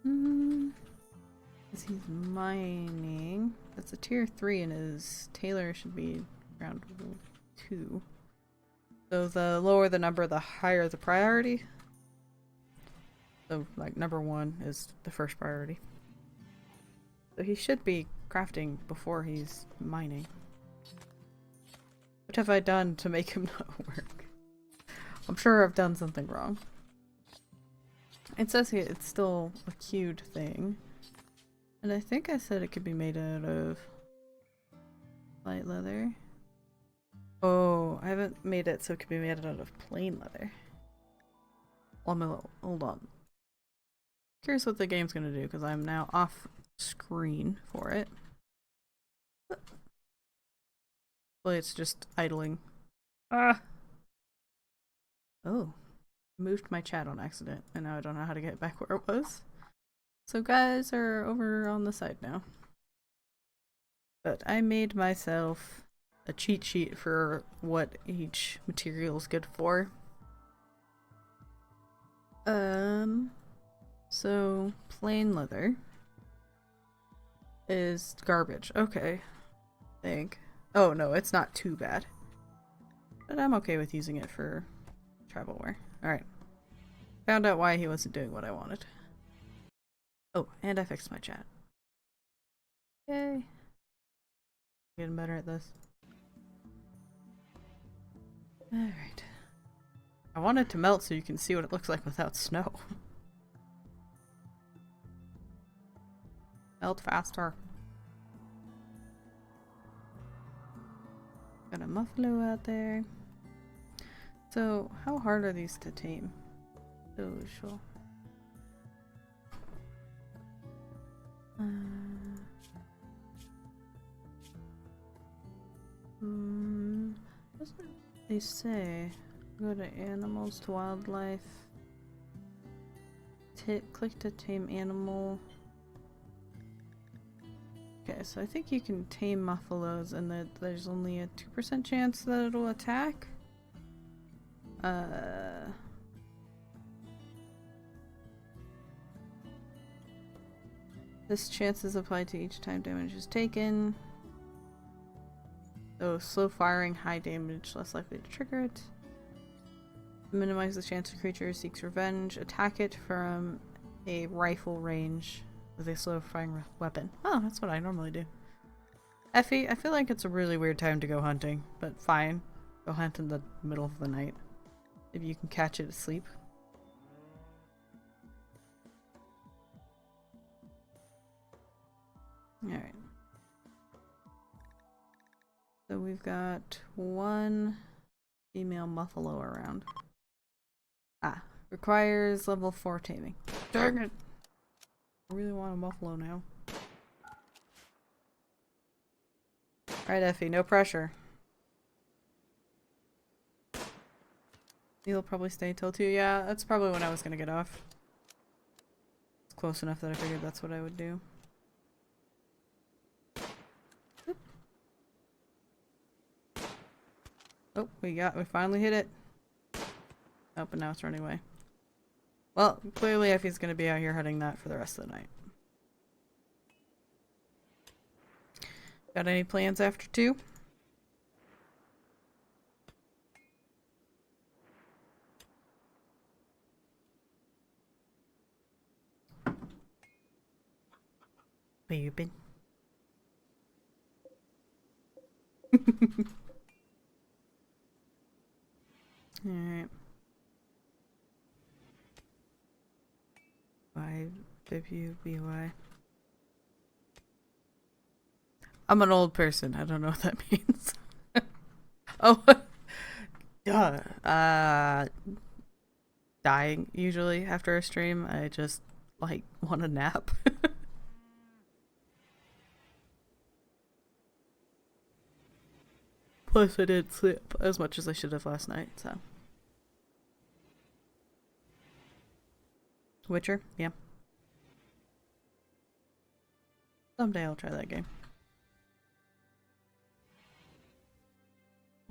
Because he's mining. That's a tier 3 and his tailor should be around 2. So the lower the number, the higher the priority. So like number 1 is the first priority. So he should be crafting before he's mining. What have I done to make him not work? I'm sure I've done something wrong. It says here it's still a queued thing. And I think I said it could be made out of light leather. Oh, I haven't made it so it could be made out of plain leather. Hold on. Curious what the game's gonna do because I'm now off screen for it. Well, it's just idling. Ah! Oh. Moved my chat on accident and now I don't know how to get back where it was. So guys are over on the side now. But I made myself a cheat sheet for what each material is good for. So plain leather is garbage. Okay. I think. Oh no, it's not too bad. But I'm okay with using it for travel wear. Alright. Found out why he wasn't doing what I wanted. Oh, and I fixed my chat. Yay. Getting better at this. Alright. I want it to melt so you can see what it looks like without snow. Melt faster. Got a muffalo out there. So, how hard are these to tame? Social. Doesn't they say go to animals to wildlife? Click to tame animal. Okay, so I think you can tame muffalos and that there's only a 2% chance that it'll attack. This chance is applied to each time damage is taken. So slow firing, high damage, less likely to trigger it. Minimize the chance the creature seeks revenge. Attack it from a rifle range with a slow firing weapon. Oh, that's what I normally do. Effie, I feel like it's a really weird time to go hunting, but fine. Go hunt in the middle of the night. Maybe you can catch it asleep. Alright. So we've got one female muffalo around. Ah, requires level 4 taming. Dang it! I really want a muffalo now. Alright, Effie, no pressure. You'll probably stay till 2. Yeah, that's probably when I was gonna get off. It's close enough that I figured that's what I would do. Oh, we finally hit it. Oh, but now it's running away. Well, clearly Effie's gonna be out here hunting that for the rest of the night. Got any plans after 2? Where you been? Alright. 5WBY. I'm an old person. I don't know what that means. Oh, duh. Dying usually after a stream. I just like want a nap. Plus, I didn't sleep as much as I should have last night, so. Witcher? Yeah. Someday I'll try that game.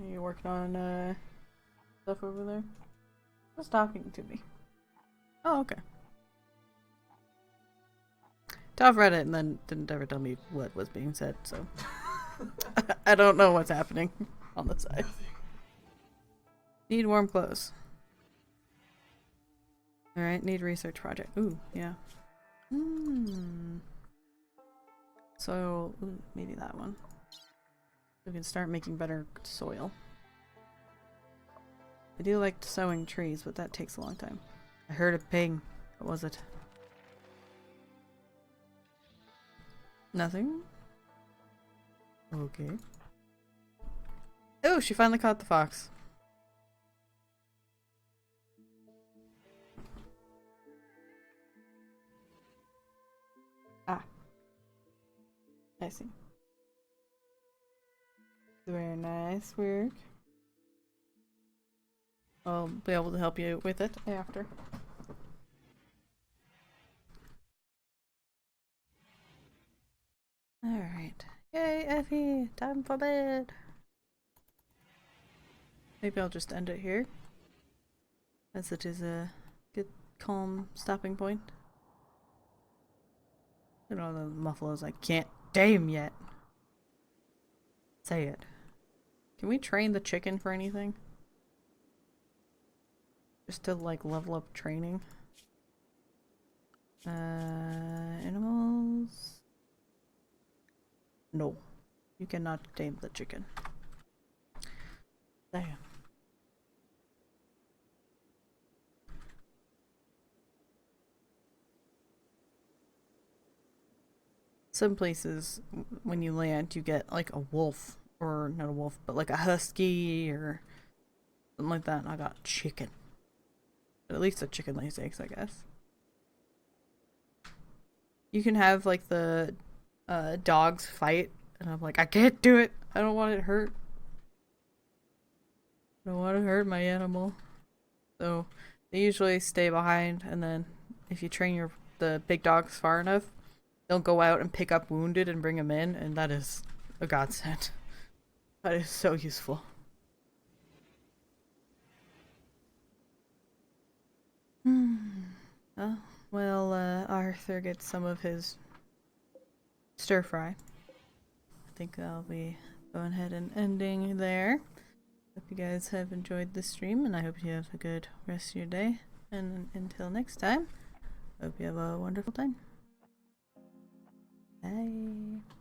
Are you working on stuff over there? Who's talking to me? Oh, okay. Toph read it and then didn't ever tell me what was being said, so I don't know what's happening on the side. Need warm clothes. Alright, need research project. Ooh, yeah. So, ooh, maybe that one. We can start making better soil. I do like sowing trees, but that takes a long time. I heard a ping. What was it? Nothing? Okay. Oh, she finally caught the fox. Ah. I see. Very nice work. I'll be able to help you with it after. Alright. Yay, Effie! Time for bed! Maybe I'll just end it here, as it is a good, calm stopping point. You know, the muffalo's like, can't tame yet. Say it. Can we train the chicken for anything? Just to, like, level up training? Animals? No. You cannot tame the chicken. Damn. Some places, when you land, you get like a wolf, or not a wolf, but like a husky or something like that. And I got chicken. But at least a chicken lays eggs, I guess. You can have like the dogs fight, and I'm like, I can't do it. I don't want it hurt. I don't want to hurt my animal. So they usually stay behind, and then if you train the big dogs far enough, they'll go out and pick up wounded and bring them in, and that is a godsend. That is so useful. Oh, well, Arthur gets some of his stir fry. I think I'll be going ahead and ending there. Hope you guys have enjoyed the stream, and I hope you have a good rest of your day. And until next time, hope you have a wonderful time. Bye.